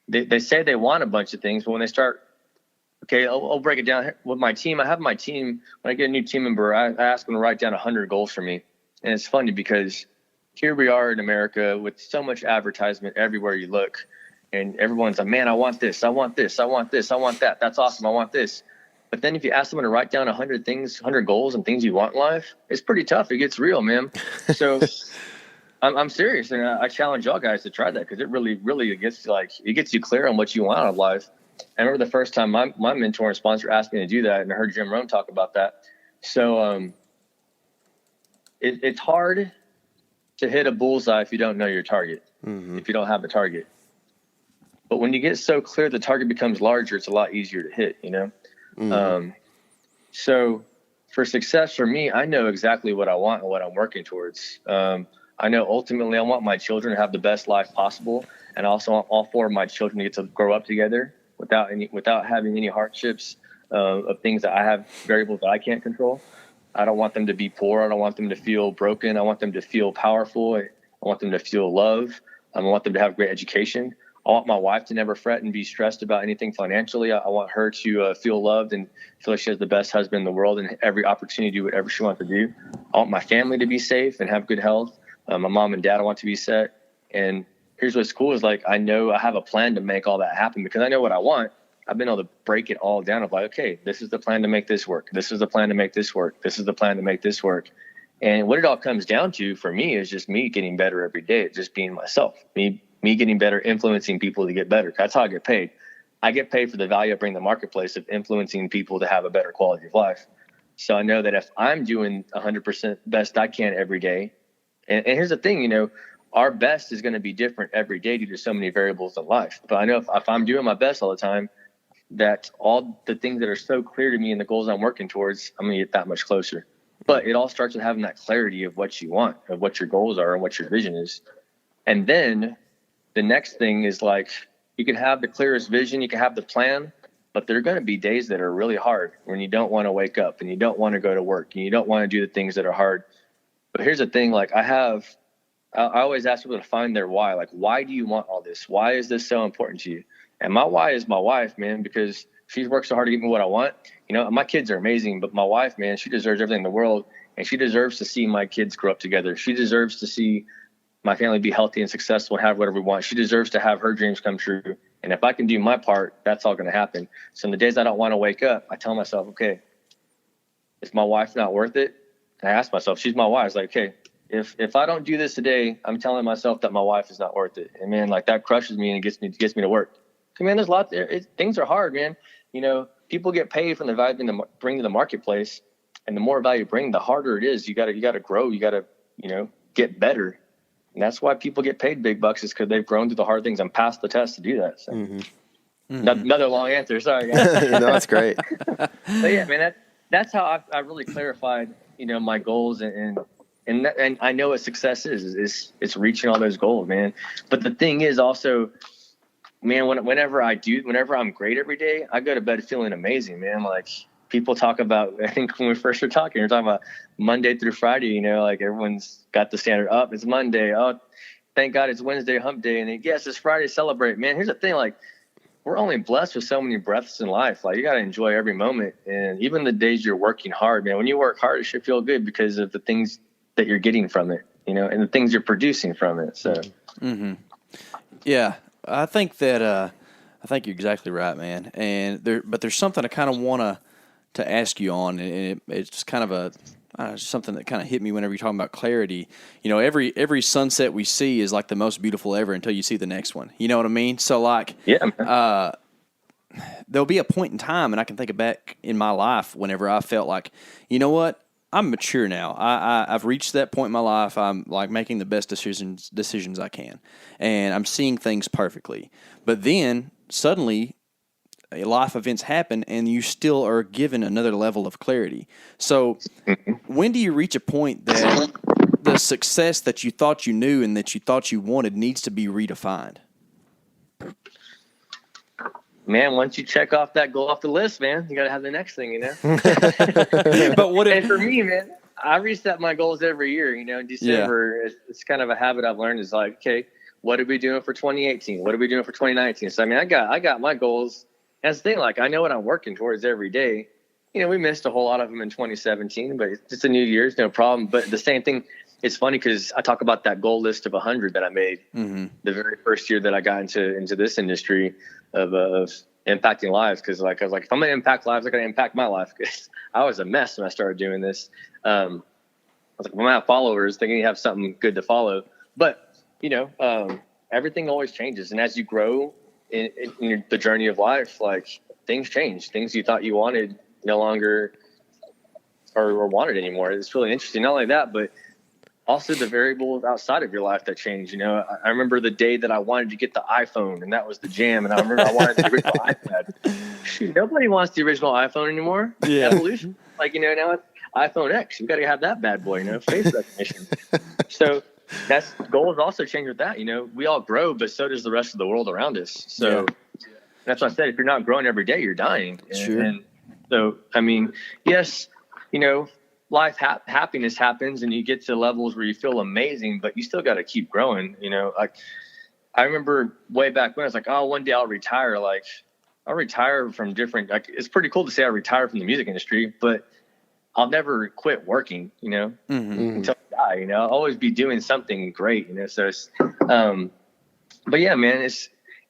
They say they want a bunch of things, but when they start, okay, I'll break it down with my team. I have my team, when I get a new team member, I ask them to write down 100 goals for me. And it's funny because here we are in America with so much advertisement everywhere you look, and everyone's like, man, I want this, I want this, I want this, I want that. That's awesome. I want this. But then if you ask someone to write down 100 things, 100 goals and things you want in life, it's pretty tough. It gets real, man. So I'm serious, and I challenge y'all guys to try that, because it really gets you clear on what you want out of life. I remember the first time my mentor and sponsor asked me to do that, and I heard Jim Rohn talk about that. So it's hard to hit a bullseye if you don't know your target, if you don't have a target. But when you get so clear, the target becomes larger. It's a lot easier to hit, So for success for me, I know exactly what I want and what I'm working towards. I know ultimately I want my children to have the best life possible, and I also want all 4 of my children to get to grow up together without having any hardships of things that I have, variables that I can't control. I don't want them to be poor. I don't want them to feel broken. I want them to feel powerful. I want them to feel love. I want them to have great education. I want my wife to never fret and be stressed about anything financially. I want her to feel loved and feel like she has the best husband in the world and every opportunity to do whatever she wants to do. I want my family to be safe and have good health. My mom and dad, I want to be set. And here's what's cool is, like, I know I have a plan to make all that happen because I know what I want. I've been able to break it all down of, like, okay, this is the plan to make this work. This is the plan to make this work. This is the plan to make this work. And what it all comes down to for me is just me getting better every day. It's just being myself, me getting better, influencing people to get better. That's how I get paid. I get paid for the value I bring to the marketplace of influencing people to have a better quality of life. So I know that if I'm doing 100% best I can every day, and here's the thing, our best is going to be different every day due to so many variables in life. But I know if I'm doing my best all the time, that all the things that are so clear to me and the goals I'm working towards, I'm going to get that much closer. But it all starts with having that clarity of what you want, of what your goals are and what your vision is. And then the next thing is, like, you can have the clearest vision, you can have the plan, but there are going to be days that are really hard when you don't want to wake up and you don't want to go to work and you don't want to do the things that are hard. But here's the thing, like, I always ask people to find their why. Like, why do you want all this? Why is this so important to you? And my why is my wife, man, because she works so hard to give me what I want. My kids are amazing, but my wife, man, she deserves everything in the world. and she deserves to see my kids grow up together. She deserves to see my family be healthy and successful and have whatever we want. She deserves to have her dreams come true. And if I can do my part, that's all going to happen. So in the days I don't want to wake up, I tell myself, okay, is my wife not worth it? And I ask myself, she's my wife. It's like, okay, if I don't do this today, I'm telling myself that my wife is not worth it. And man, like that crushes me and it gets me to work. Man, there's a lot there. Things are hard, man. You know, people get paid from the value they bring to the marketplace, and the more value you bring, the harder it is. You gotta grow. You gotta, get better. And that's why people get paid big bucks, is because they've grown through the hard things and passed the test to do that. So another long answer. Sorry, guys. No, that's great. But yeah, man, that's how I really clarified, my goals and I know what success is. It's reaching all those goals, man. But the thing is also, man, whenever I'm great every day, I go to bed feeling amazing, man. Like people talk about, I think when we first were talking, we're talking about Monday through Friday, like everyone's got the standard up. It's Monday. Oh, thank God it's Wednesday, hump day. And yes, it's Friday, celebrate. Man, here's the thing. Like we're only blessed with so many breaths in life. Like you got to enjoy every moment. And even the days you're working hard, man, when you work hard, it should feel good because of the things that you're getting from it, and the things you're producing from it. So, yeah. I think you're exactly right, man. But there's something I kind of want to ask you on, and it's kind of something that kind of hit me whenever you're talking about clarity. Every sunset we see is like the most beautiful ever until you see the next one. You know what I mean? So like, yeah, there'll be a point in time, and I can think back in my life whenever I felt like, you know what? I'm mature now. I've reached that point in my life. I'm like making the best decisions I can, and I'm seeing things perfectly. But then suddenly, life events happen, and you still are given another level of clarity. So, when do you reach a point that the success that you thought you knew and that you thought you wanted needs to be redefined? Man, once you check off that goal off the list, man, you got to have the next thing, But and for me, man, I reset my goals every year. In December, it's kind of a habit I've learned. Is like, okay, what are we doing for 2018? What are we doing for 2019? So I mean, I got my goals. And that's the thing, like I know what I'm working towards every day. We missed a whole lot of them in 2017, but it's a new year's, no problem. But the same thing, it's funny because I talk about that goal list of 100 that I made the very first year that I got into this industry of impacting lives. Because I was like, if I'm gonna impact lives, I gotta impact my life. Because I was a mess when I started doing this. I was like, when I have followers, they need to have something good to follow. But everything always changes, and as you grow in the journey of life, like things change. Things you thought you wanted no longer or wanted anymore. It's really interesting. Not only that, but also the variables outside of your life that change. I remember the day that I wanted to get the iPhone, and that was the jam. And I remember I wanted the original iPad. Shoot, nobody wants the original iPhone anymore. Yeah. Evolution. Like, now it's iPhone X. We got to have that bad boy, face recognition. So goals also change with that. We all grow, but so does the rest of the world around us. So that's what I said. If you're not growing every day, you're dying. Sure. And so, I mean, yes, life happiness happens, and you get to levels where you feel amazing, but you still got to keep growing. Like I remember way back when I was like, oh, one day I'll retire. Like I'll retire from different. Like it's pretty cool to say I retired from the music industry, but I'll never quit working. Until I die. I'll always be doing something great. So, it's, but yeah, man,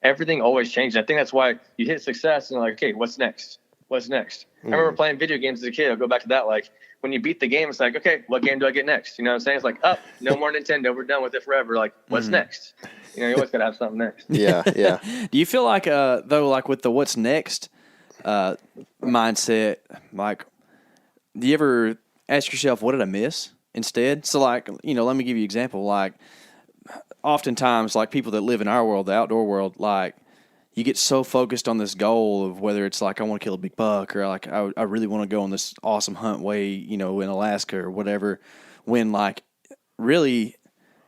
everything always changes. I think that's why you hit success and you're like, okay, what's next? What's next? I remember playing video games as a kid. I'll go back to that. Like when you beat the game, it's like, okay, what game do I get next? You know what I'm saying? It's like, no more Nintendo. We're done with it forever. Like, what's next? You always got to have something next. Yeah. Do you feel like, though, like with the what's next mindset, like, do you ever ask yourself, what did I miss instead? So, like, let me give you an example. Like, oftentimes, like, people that live in our world, the outdoor world, like, you get so focused on this goal of whether it's like I want to kill a big buck or like I really want to go on this awesome hunt way, in Alaska or whatever, when like really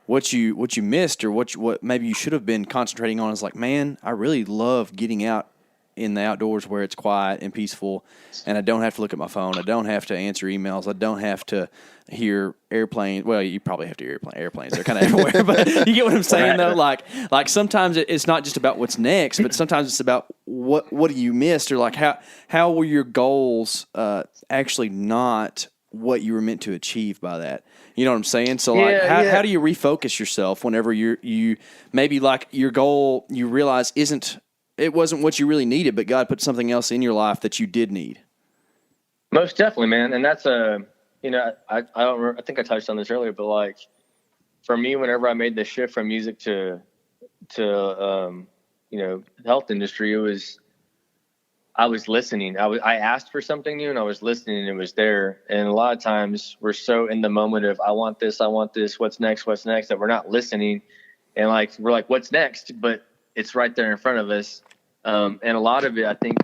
what you missed or what maybe you should have been concentrating on is like, man, I really love getting out in the outdoors where it's quiet and peaceful and I don't have to look at my phone. I don't have to answer emails. I don't have to hear airplanes. Well, you probably have to hear airplanes. They're kind of everywhere, but you get what I'm saying though? Like sometimes it's not just about what's next, but sometimes it's about what do you miss or like how were your goals actually not what you were meant to achieve by that. You know what I'm saying? So how do you refocus yourself whenever you maybe like your goal you realize it wasn't what you really needed, but God put something else in your life that you did need? Most definitely, man. And that's I think I touched on this earlier, but like for me, whenever I made the shift from music to health industry, I was listening. I asked for something new and I was listening and it was there. And a lot of times we're so in the moment of, I want this, what's next, that we're not listening. And like, we're like, what's next? But it's right there in front of us. And a lot of it, I think,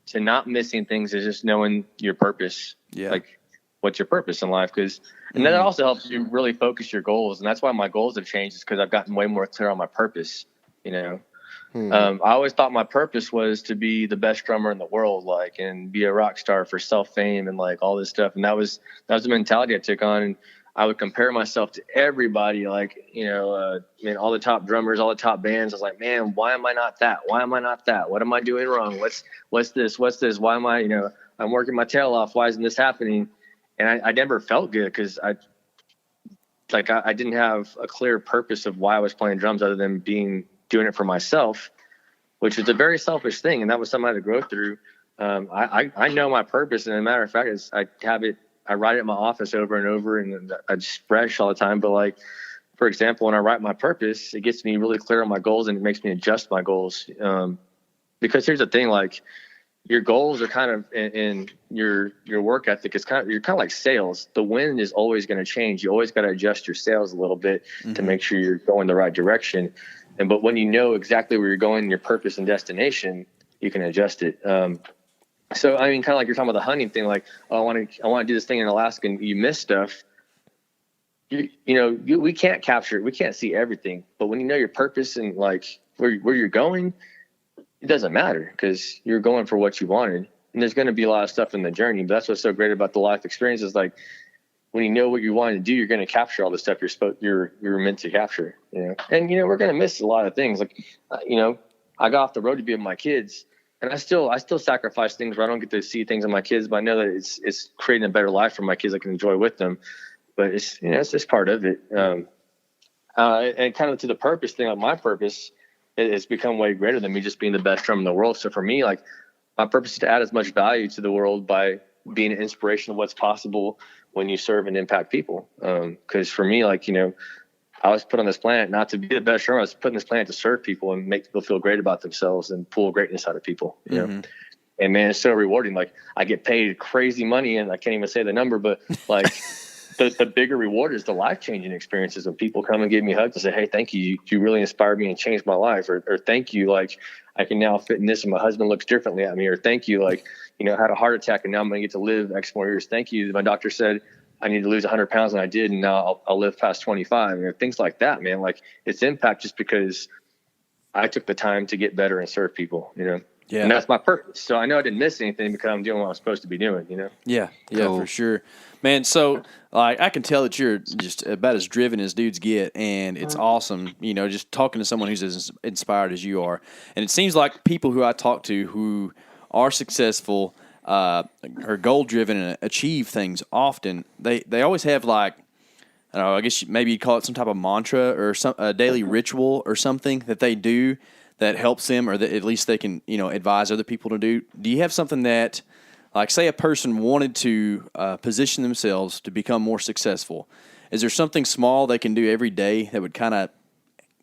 to not missing things is just knowing your purpose. Yeah. Like, what's your purpose in life? And that also helps you really focus your goals. And that's why my goals have changed, is because I've gotten way more clear on my purpose, I always thought my purpose was to be the best drummer in the world, like, and be a rock star for self-fame and like all this stuff. And that was the mentality I took on. And I would compare myself to everybody, like, all the top drummers, all the top bands. I was like, man, why am I not that? Why am I not that? What am I doing wrong? What's this? Why am I, I'm working my tail off. Why isn't this happening? And I never felt good because I didn't have a clear purpose of why I was playing drums other than doing it for myself, which is a very selfish thing. And that was something I had to grow through. I know my purpose. And as a matter of fact, I write it in my office over and over, and I just fresh all the time. But like, for example, when I write my purpose, it gets me really clear on my goals and it makes me adjust my goals. Because here's the thing, like, your goals are kind of in your work ethic. You're kind of like sales. The wind is always going to change. You always got to adjust your sails a little bit to make sure you're going the right direction. But when you know exactly where you're going, your purpose and destination, you can adjust it. So, I mean, kind of like you're talking about the hunting thing, like, oh, I want to do this thing in Alaska, and you miss stuff. We can't capture it. We can't see everything. But when you know your purpose and like where you're going, it doesn't matter because you're going for what you wanted. And there's going to be a lot of stuff in the journey. But that's what's so great about the life experience is, like, when you know what you want to do, you're going to capture all the stuff you're meant to capture. And we're going to miss a lot of things. Like, I got off the road to be with my kids, and I still sacrifice things where I don't get to see things in my kids, but I know that it's creating a better life for my kids I can enjoy with them. But it's just part of it. And kind of to the purpose thing, like my purpose, it's become way greater than me just being the best drummer in the world. So for me, like, my purpose is to add as much value to the world by being an inspiration of what's possible when you serve and impact people. Because for me, like, I was put on this planet not to be the best drummer. I was put on this planet to serve people and make people feel great about themselves and pull greatness out of people. And man, it's so rewarding. Like, I get paid crazy money, and I can't even say the number, but like the bigger reward is the life-changing experiences when people come and give me hugs and say, hey, thank you. You really inspired me and changed my life. Or thank you. Like, I can now fit in this and my husband looks differently at me. Or thank you. Like, I had a heart attack and now I'm going to get to live X more years. Thank you. My doctor said I need to lose 100 pounds, and I did. And now I'll live past 25. Things like that, man. Like, it's impact just because I took the time to get better and serve people, Yeah. And that's my purpose. So I know I didn't miss anything because I'm doing what I'm supposed to be doing, Yeah, Cool. for sure. Man, so like, I can tell that you're just about as driven as dudes get, and it's awesome, just talking to someone who's as inspired as you are. And it seems like people who I talk to who are successful, are goal-driven and achieve things often, they always have, like, I don't know, I guess maybe you'd call it some type of mantra or a daily ritual or something that they do that helps them, or that at least they can, advise other people to do. Do you have something that, like, say a person wanted to position themselves to become more successful, is there something small they can do every day that would kind of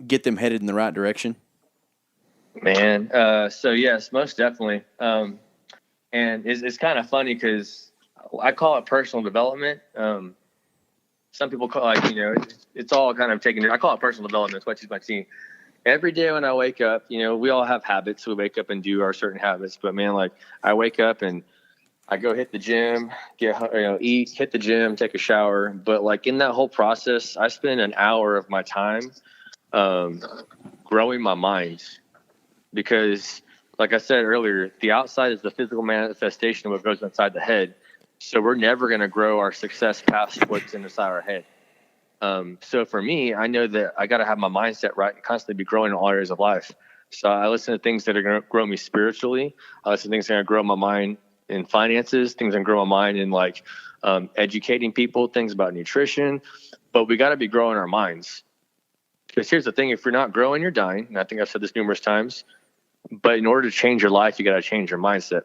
get them headed in the right direction? Man, so yes, most definitely. And it's kind of funny because I call it personal development. Some people call it, it's all kind of taken. I call it personal development. It's what she's my team. Every day when I wake up, we all have habits. We wake up and do our certain habits. But man, like, I wake up and I go hit the gym, eat, hit the gym, take a shower. But like, in that whole process, I spend an hour of my time growing my mind, because like I said earlier, the outside is the physical manifestation of what goes inside the head. So we're never going to grow our success past what's inside our head. So for me, I know that I got to have my mindset right and constantly be growing in all areas of life. So I listen to things that are going to grow me spiritually. I listen to things that are going to grow my mind in finances, things that grow my mind in like educating people, things about nutrition. But we got to be growing our minds. Because here's the thing, if you're not growing, you're dying. And I think I've said this numerous times. But in order to change your life, you got to change your mindset.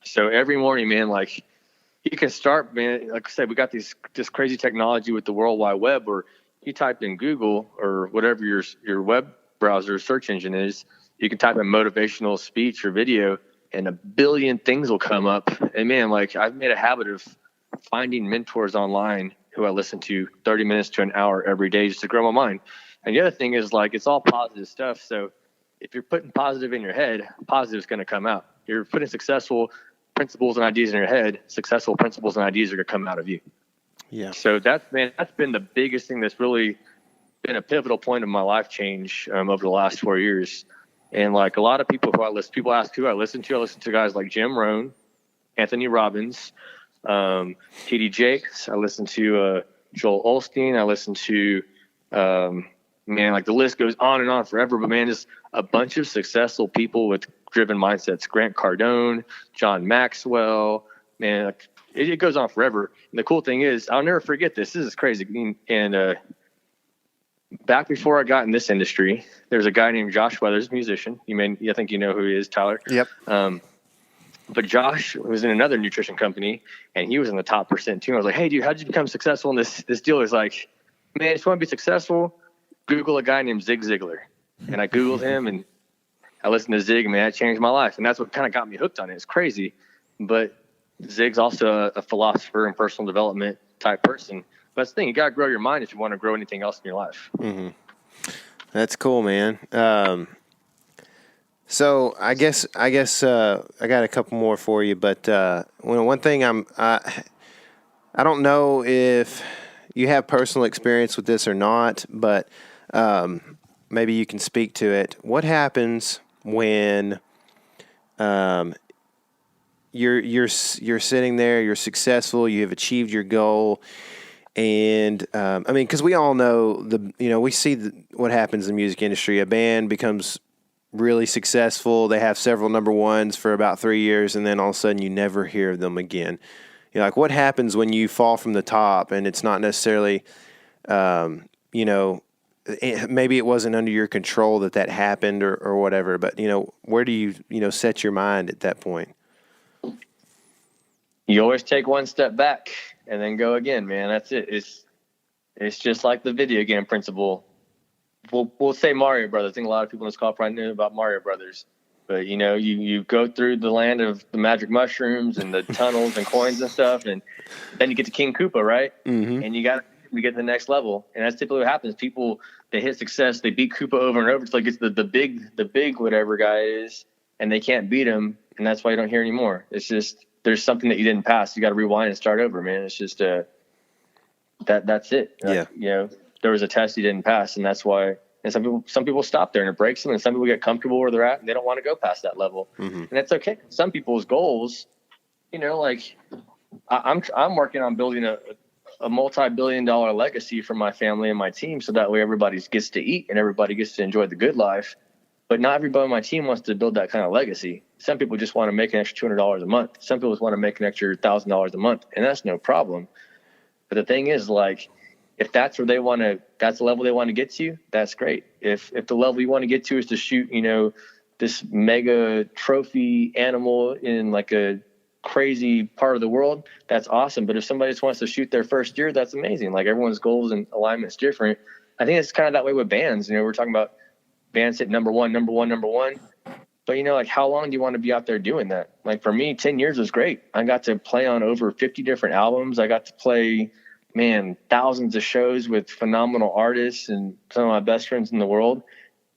So every morning, man, like you can start, man, like I said, we got this crazy technology with the World Wide Web where you type in Google or whatever your web browser search engine is, you can type in motivational speech or video and a billion things will come up. And man, like I've made a habit of finding mentors online who I listen to 30 minutes to an hour every day just to grow my mind. And the other thing is like, it's all positive stuff. So if you're putting positive in your head, positive is going to come out. You're putting successful principles and ideas in your head, successful principles and ideas are going to come out of you. Yeah. So that's been the biggest thing that's really been a pivotal point of my life change over the last 4 years. And like a lot of people people ask who I listen to. I listen to guys like Jim Rohn, Anthony Robbins, T.D. Jakes. I listen to Joel Osteen. I listen to, man, like the list goes on and on forever. But man, just a bunch of successful people with driven mindsets. Grant Cardone, John Maxwell, man, like, it goes on forever. And the cool thing is, I'll never forget this. This is crazy. And back before I got in this industry, there's a guy named Josh Weathers, musician. I think you know who he is, Tyler. Yep. But Josh was in another nutrition company, and he was in the top percent too. I was like, hey, dude, how did you become successful in this deal? He's like, man, if you want to be successful, Google a guy named Zig Ziglar. And I Googled him, and I listened to Zig, and man, that changed my life. And that's what kind of got me hooked on it. It's crazy. But Zig's also a philosopher and personal development type person. But that's the thing, you got to grow your mind if you want to grow anything else in your life. Mm-hmm. That's cool, man. So I guess I got a couple more for you, but one thing I don't know if you have personal experience with this or not, but maybe you can speak to it. What happens when you're sitting there, you're successful, you have achieved your goal, and I mean, because we all know we see what happens in the music industry. A band becomes really successful, they have several number ones for about 3 years, and then all of a sudden you never hear of them again. Like what happens when you fall from the top and it's not necessarily, maybe it wasn't under your control that happened or whatever, but where do you set your mind at that point? You always take one step back and then go again, man. That's it. It's just like the video game principle. We'll say Mario Brothers. I think a lot of people in this call probably knew about Mario Brothers. But, you go through the land of the magic mushrooms and the tunnels and coins and stuff, and then you get to King Koopa, right? Mm-hmm. And you got to get to the next level. And that's typically what happens. People, they hit success, they beat Koopa over and over. It's like it's the big whatever guy is, and they can't beat him, and that's why you don't hear anymore. It's just there's something that you didn't pass. You got to rewind and start over, man. It's just that's it. Yeah. There was a test you didn't pass, and that's why. And some people stop there and it breaks them, and some people get comfortable where they're at and they don't want to go past that level. Mm-hmm. And that's okay. Some people's goals, like I'm working on building a multi-billion-dollar legacy for my family and my team, so that way everybody gets to eat and everybody gets to enjoy the good life. But not everybody on my team wants to build that kind of legacy. Some people just want to make an extra $200 a month. Some people just want to make an extra $1,000 a month, and that's no problem. But the thing is, like, if that's where they want to, that's the level they want to get to, that's great. If the level you want to get to is to shoot, this mega trophy animal in like a crazy part of the world, that's awesome. But if somebody just wants to shoot their first year, that's amazing. Like everyone's goals and alignment's different. I think it's kind of that way with bands. We're talking about bands hit number one. But like how long do you want to be out there doing that? Like for me, 10 years was great. I got to play on over 50 different albums. I got to play, thousands of shows with phenomenal artists and some of my best friends in the world.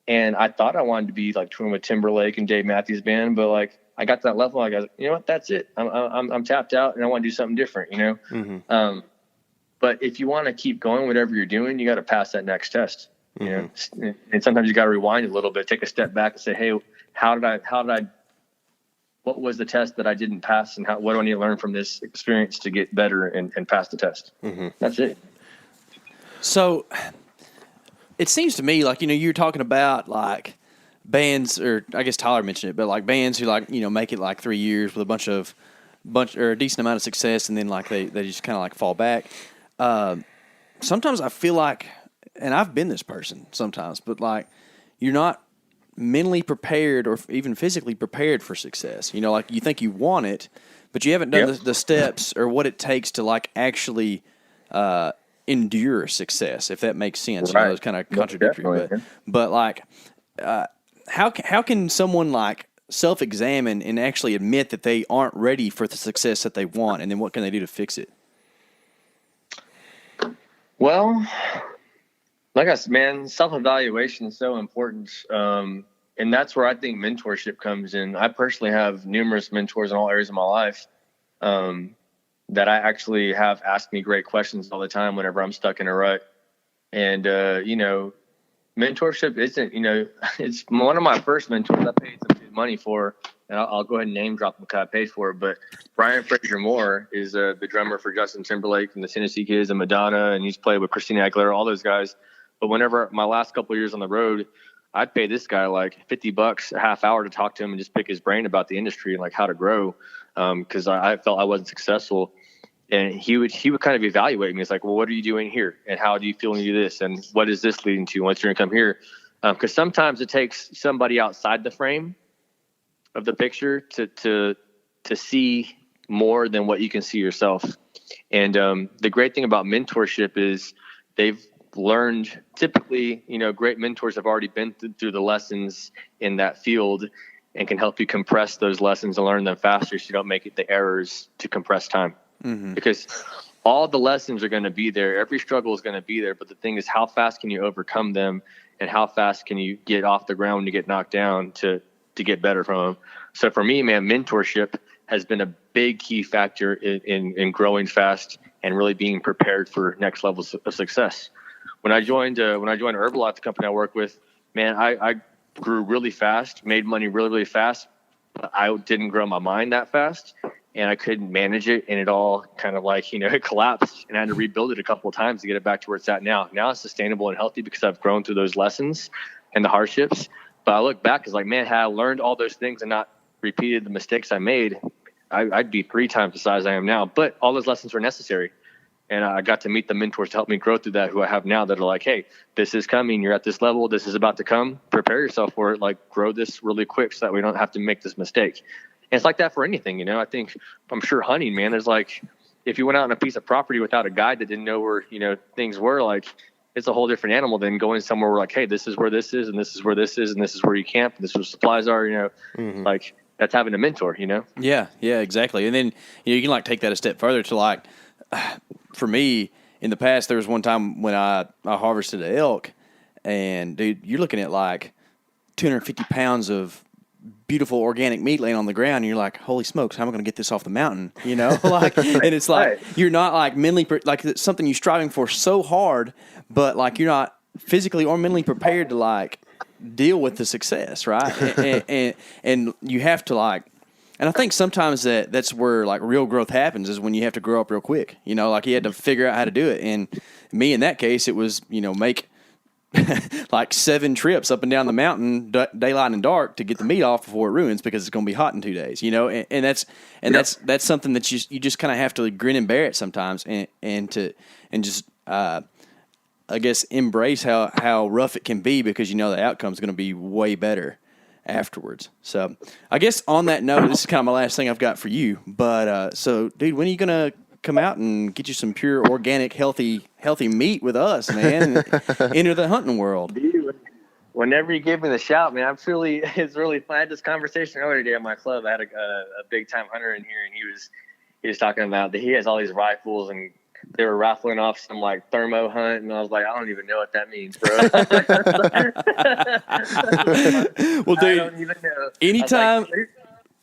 And I thought I wanted to be like touring with Timberlake and Dave Matthews Band, but like I got to that level. I was like, you know what, that's it. I'm tapped out and I want to do something different, Mm-hmm. But if you want to keep going, whatever you're doing, you got to pass that next test, mm-hmm. And sometimes you got to rewind a little bit, take a step back and say, hey, what was the test that I didn't pass, and what do I need to learn from this experience to get better and pass the test? Mm-hmm. That's it. So it seems to me like, you're talking about like bands, or I guess Tyler mentioned it, but like bands who like, make it like 3 years with a bunch of bunch or a decent amount of success, and then like they just kind of like fall back. Sometimes I feel like, and I've been this person sometimes, but like you're not mentally prepared or even physically prepared for success. You know, like you think you want it, but you haven't done the steps or what it takes to like actually endure success, if that makes sense. Right. You know, it's kind of contradictory, but like, how can someone like self-examine and actually admit that they aren't ready for the success that they want, and then what can they do to fix it? Well, like I said, man, self-evaluation is so important. And that's where I think mentorship comes in. I personally have numerous mentors in all areas of my life that I actually have asked me great questions all the time whenever I'm stuck in a rut. And, you know, mentorship isn't, you know, it's one of my first mentors I paid some good money for, and I'll go ahead and name drop him because I paid for it. But Brian Fraser Moore is the drummer for Justin Timberlake and the Tennessee Kids and Madonna, and he's played with Christina Aguilera, all those guys. But whenever my last couple of years on the road, I'd pay this guy like $50 a half hour to talk to him and just pick his brain about the industry and like how to grow, because I felt I wasn't successful. And he would kind of evaluate me. It's like, well, what are you doing here? And how do you feel when you do this? And what is this leading to? What's your income here? Because sometimes it takes somebody outside the frame of the picture to see more than what you can see yourself. And the great thing about mentorship is they've learned, typically, you know, great mentors have already been through the lessons in that field and can help you compress those lessons and learn them faster so you don't make it the errors to compress time. Mm-hmm. Because all the lessons are going to be there. Every struggle is going to be there. But the thing is, how fast can you overcome them, and how fast can you get off the ground when you get knocked down to get better from them? So for me, man, mentorship has been a big key factor in growing fast and really being prepared for next levels of success. When I joined Herbalife, the company I work with, man, I grew really fast, made money really, really fast. But I didn't grow my mind that fast, and I couldn't manage it, and it all kind of like, you know, it collapsed, and I had to rebuild it a couple of times to get it back to where it's at now. Now it's sustainable and healthy because I've grown through those lessons and the hardships. But I look back, it's like, man, had I learned all those things and not repeated the mistakes I made, I'd be 3 times the size I am now. But all those lessons were necessary. And I got to meet the mentors to help me grow through that, who I have now, that are like, hey, this is coming. You're at this level. This is about to come. Prepare yourself for it. Like, grow this really quick so that we don't have to make this mistake. And it's like that for anything, you know. I'm sure hunting, man, there's like, if you went out on a piece of property without a guide that didn't know where, you know, things were, like, it's a whole different animal than going somewhere where like, hey, this is where this is, and this is where this is, and this is where you camp, and this is where supplies are, you know. Mm-hmm. Like, that's having a mentor, you know. Yeah, exactly. And then, you know, you can like take that a step further to like, for me, in the past, there was one time when I harvested an elk, and dude, you're looking at like 250 pounds of beautiful organic meat laying on the ground, and you're like, holy smokes, how am I going to get this off the mountain? You know, like, and it's like, you're not like mentally, like it's something you're striving for so hard, but like you're not physically or mentally prepared to like deal with the success, right? and you have to like, and I think sometimes that's where like real growth happens, is when you have to grow up real quick. You know, like you had to figure out how to do it. And me, in that case, it was, you know, make like 7 trips up and down the mountain, daylight and dark, to get the meat off before it ruins, because it's going to be hot in 2 days. You know, and that's something that you just kind of have to grin and bear it sometimes, and just I guess embrace how rough it can be, because you know the outcome is going to be way better afterwards. So I guess on that note, this is kind of my last thing I've got for you. But so, dude, when are you gonna come out and get you some pure organic healthy meat with us, man, and enter the hunting world? Dude, whenever you give me the shout, man, it's really fun. I had this conversation earlier today at my club. I had a big time hunter in here, and he was talking about that he has all these rifles, and they were raffling off some like thermo hunt, and I was like, I don't even know what that means, bro. Well, dude, I don't even know.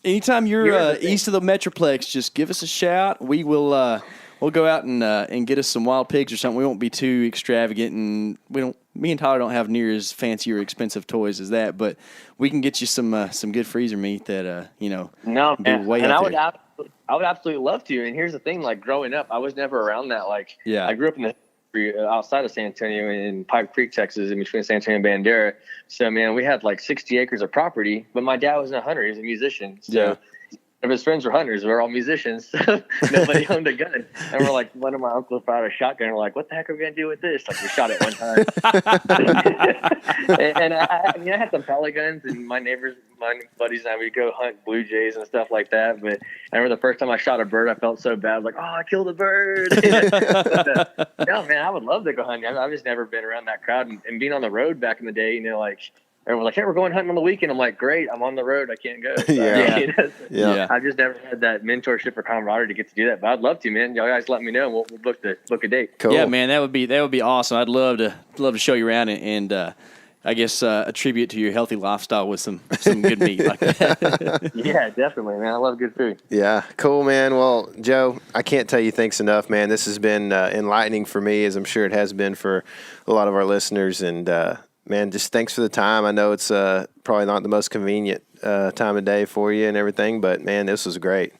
Anytime you're east of the Metroplex, just give us a shout. We will we'll go out and get us some wild pigs or something. We won't be too extravagant, and me and Tyler don't have near as fancy or expensive toys as that, but we can get you some good freezer meat that you know. No, man. Way and up I would absolutely love to. And here's the thing, like growing up, I was never around that. Like, I grew up in the outside of San Antonio in Pipe Creek, Texas, in between San Antonio and Bandera. So, man, we had like 60 acres of property, but my dad wasn't a hunter. He was a musician. So of his friends were hunters. We're all musicians. So nobody owned a gun. And we're like, one of my uncles brought a shotgun. We're like, what the heck are we going to do with this? Like, we shot it one time. and I mean, I had some pellet guns, and my buddies and I would go hunt blue jays and stuff like that. But I remember the first time I shot a bird, I felt so bad. Like, oh, I killed a bird. But, no, man, I would love to go hunting. I've just never been around that crowd. And being on the road back in the day, like, everyone's like, hey, we're going hunting on the weekend. I'm like, great, I'm on the road. I can't go. So, Yeah. I've just never had that mentorship or camaraderie to get to do that. But I'd love to, man. Y'all guys let me know, and we'll book a date. Cool. Yeah, man, that would be awesome. I'd love to show you around and I guess attribute to your healthy lifestyle with some good meat like that. Yeah, definitely, man. I love good food. Yeah, cool, man. Well, Joe, I can't tell you thanks enough, man. This has been enlightening for me, as I'm sure it has been for a lot of our listeners. And man, just thanks for the time. I know it's probably not the most convenient time of day for you and everything, but man, this was great.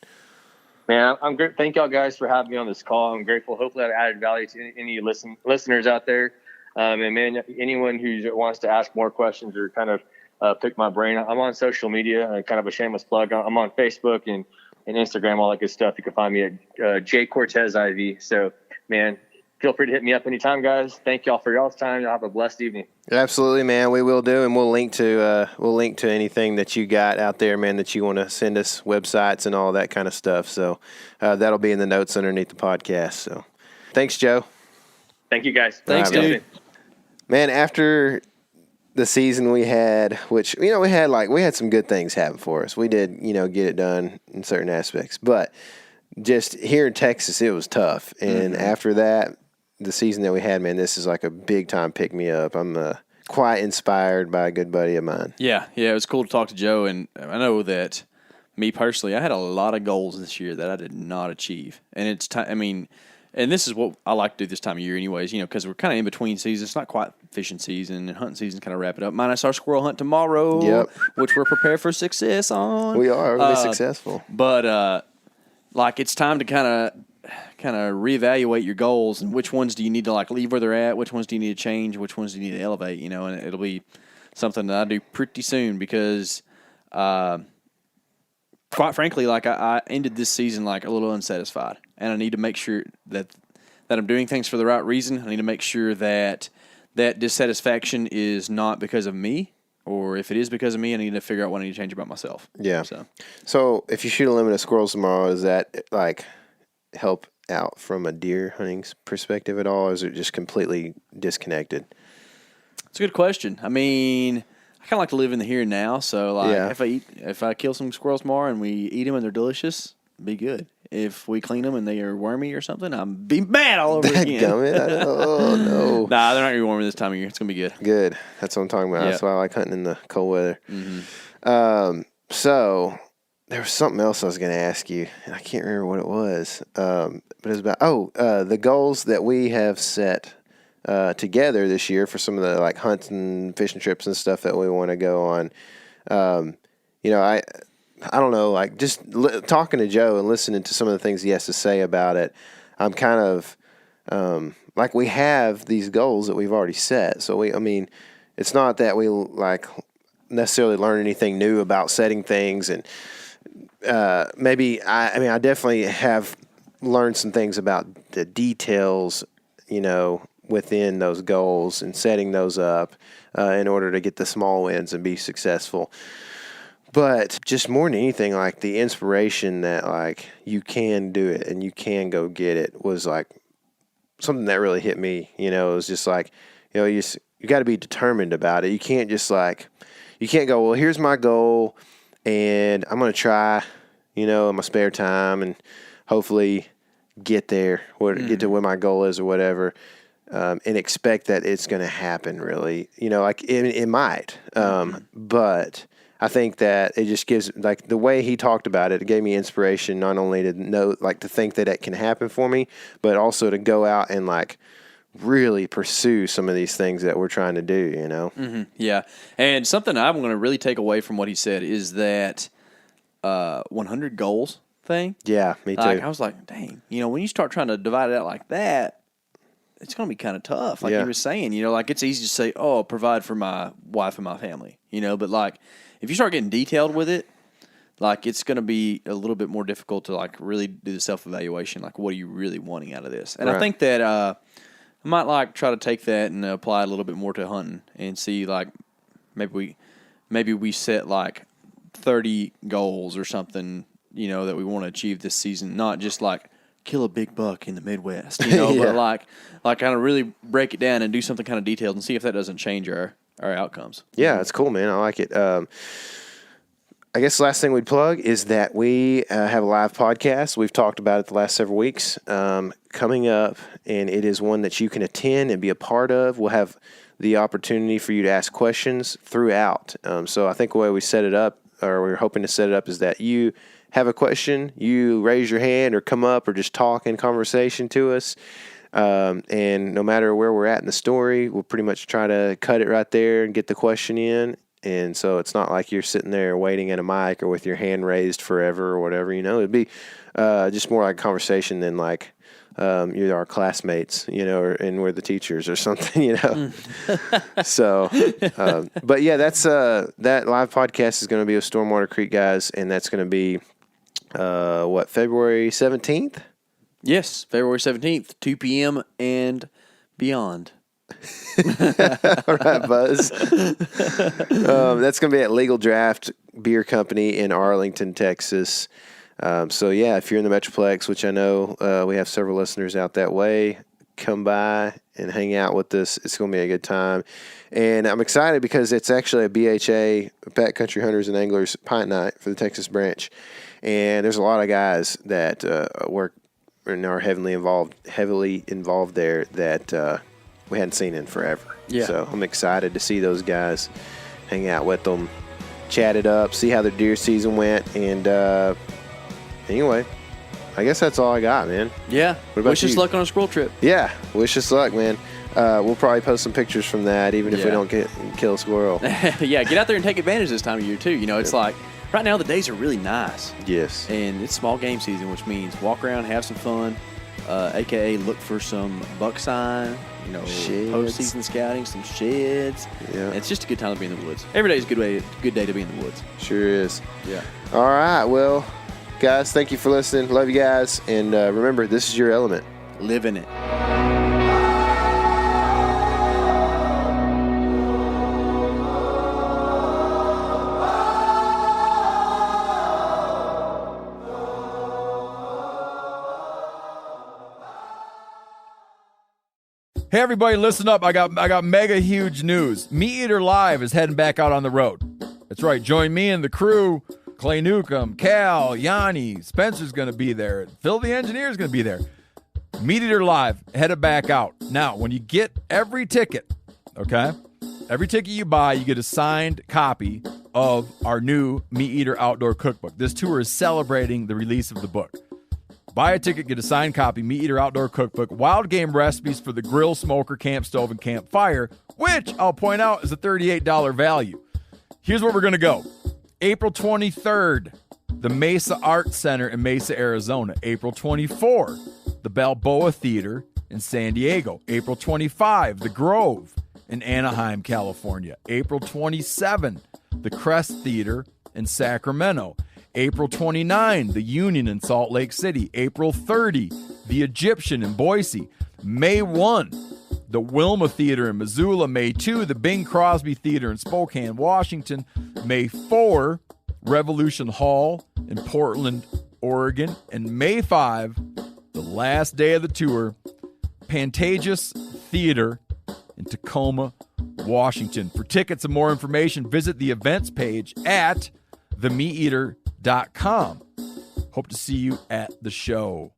Man, I'm great. Thank y'all guys for having me on this call. I'm grateful. Hopefully, I added value to any listeners out there. And man, anyone who wants to ask more questions or kind of pick my brain, I'm on social media. Kind of a shameless plug. I'm on Facebook and Instagram, all that good stuff. You can find me at J Cortez IV. So, man, feel free to hit me up anytime, guys. Thank y'all for y'all's time. Y'all have a blessed evening. Absolutely, man. We will do, and we'll link to anything that you got out there, man, that you want to send us, websites and all that kind of stuff. So that'll be in the notes underneath the podcast. So, thanks, Joe. Thank you, guys. Thanks, dude. Man, after the season we had, which, we had some good things happen for us. We did, get it done in certain aspects. But just here in Texas, it was tough. And after that, the season that we had, man, this is like a big-time pick-me-up. I'm quite inspired by a good buddy of mine. Yeah, it was cool to talk to Joe. And I know that me personally, I had a lot of goals this year that I did not achieve. And it's time, and this is what I like to do this time of year anyways, because we're kind of in between seasons. It's not quite fishing season, and hunting season kind of wrap it up. Minus our squirrel hunt tomorrow, which we're prepared for success on. We are. We'll be successful. But, it's time to kind of reevaluate your goals and which ones do you need to, leave where they're at, which ones do you need to change, which ones do you need to elevate, and it'll be something that I do pretty soon because quite frankly, I ended this season a little unsatisfied, and I need to make sure that I'm doing things for the right reason. I need to make sure that dissatisfaction is not because of me, or if it is because of me, I need to figure out what I need to change about myself. Yeah. So if you shoot a limit of squirrels tomorrow, does that help out from a deer hunting perspective at all, or is it just completely disconnected? It's a good question. I kind of like to live in the here and now. So if I kill some squirrels tomorrow and we eat them and they're delicious, be good. If we clean them and they are wormy or something, I'm be mad all over again. Oh no! Nah, they're not gonna be wormy this time of year. It's gonna be good. Good. That's what I'm talking about. Yep. That's why I like hunting in the cold weather. Mm-hmm. So there was something else I was going to ask you, and I can't remember what it was. But it was about the goals that we have set together this year for some of the hunting, fishing trips and stuff that we want to go on. I don't know, just talking to Joe and listening to some of the things he has to say about it, I'm kind of we have these goals that we've already set. So it's not that we necessarily learn anything new about setting things, and maybe I definitely have learned some things about the details, within those goals and setting those up in order to get the small wins and be successful. But just more than anything, the inspiration that you can do it and you can go get it was something that really hit me. It was just you got to be determined about it. You can't just you can't go, well, here's my goal and I'm going to try, in my spare time and hopefully get there or get to where my goal is or whatever. And expect that it's going to happen really, it might. But I think that it just gives, the way he talked about it, it gave me inspiration not only to know, to think that it can happen for me, but also to go out and, really pursue some of these things that we're trying to do, Mm-hmm. Yeah. And something I'm going to really take away from what he said is that 100 goals thing. Yeah, me too. I was like, dang, when you start trying to divide it out like that, it's going to be kind of tough. He was saying, it's easy to say, oh, I'll provide for my wife and my family, but if you start getting detailed with it, like it's going to be a little bit more difficult to like really do the self-evaluation. Like, what are you really wanting out of this? And I think that I might like try to take that and apply it a little bit more to hunting and see like maybe we set like 30 goals or something, that we want to achieve this season, not just like kill a big buck in the Midwest, but like kind of really break it down and do something kind of detailed and see if that doesn't change our outcomes. Yeah, it's cool, man. I like it. I guess the last thing we'd plug is that we have a live podcast. We've talked about it the last several weeks coming up, and it is one that you can attend and be a part of. We'll have the opportunity for you to ask questions throughout. So I think the way we set it up, or we're hoping to set it up, is that you have a question, you raise your hand or come up or just talk in conversation to us. And no matter where we're at in the story, we'll pretty much try to cut it right there and get the question in. And so it's not like you're sitting there waiting at a mic or with your hand raised forever or whatever, It'd be just more like a conversation than like you're our classmates, and we're the teachers or something, So, but yeah, that's that live podcast is going to be with Stormwater Creek guys, and that's going to be February 17th? Yes, February 17th, 2 p.m. and beyond. All right, Buzz. That's going to be at Legal Draft Beer Company in Arlington, Texas. So, yeah, if you're in the Metroplex, which I know we have several listeners out that way, come by and hang out with us. It's going to be a good time. And I'm excited because it's actually a BHA, Backcountry Hunters and Anglers Pint Night for the Texas branch. And there's a lot of guys that work and are heavily involved there that we hadn't seen in forever. Yeah. So I'm excited to see those guys, hang out with them, chat it up, see how their deer season went. And anyway, I guess that's all I got, man. Yeah. Wish us luck on a squirrel trip. Yeah. Wish us luck, man. We'll probably post some pictures from that, even if we don't kill a squirrel. Yeah, get out there and take advantage this time of year, too. It's like right now the days are really nice. Yes. And it's small game season, which means walk around, have some fun, a.k.a. look for some buck sign, post-season scouting, some sheds. Yeah. It's just a good time to be in the woods. Every day is a good day to be in the woods. Sure is. Yeah. All right. Well, guys, thank you for listening. Love you guys. And remember, this is your element. Live in it. Hey everybody, listen up. I got mega huge news. Meat Eater Live is heading back out on the road. That's right. Join me and the crew. Clay Newcomb, Cal, Yanni, Spencer's going to be there. Phil the engineer's going to be there. Meat Eater Live headed back out. Now, when you get every ticket, okay? Every ticket you buy, you get a signed copy of our new Meat Eater Outdoor Cookbook. This tour is celebrating the release of the book. Buy a ticket, get a signed copy, Meat Eater Outdoor Cookbook, wild game recipes for the grill, smoker, camp stove, and campfire, which I'll point out is a $38 value. Here's where we're going to go. April 23rd, the Mesa Art Center in Mesa, Arizona. April 24th, the Balboa Theater in San Diego. April 25, the Grove in Anaheim, California. April 27, the Crest Theater in Sacramento. April 29, the Union in Salt Lake City. April 30, the Egyptian in Boise. May 1, the Wilma Theater in Missoula. May 2, the Bing Crosby Theater in Spokane, Washington. May 4, Revolution Hall in Portland, Oregon. And May 5, the last day of the tour, Pantages Theater in Tacoma, Washington. For tickets and more information, visit the events page at themeateater.com. Hope to see you at the show.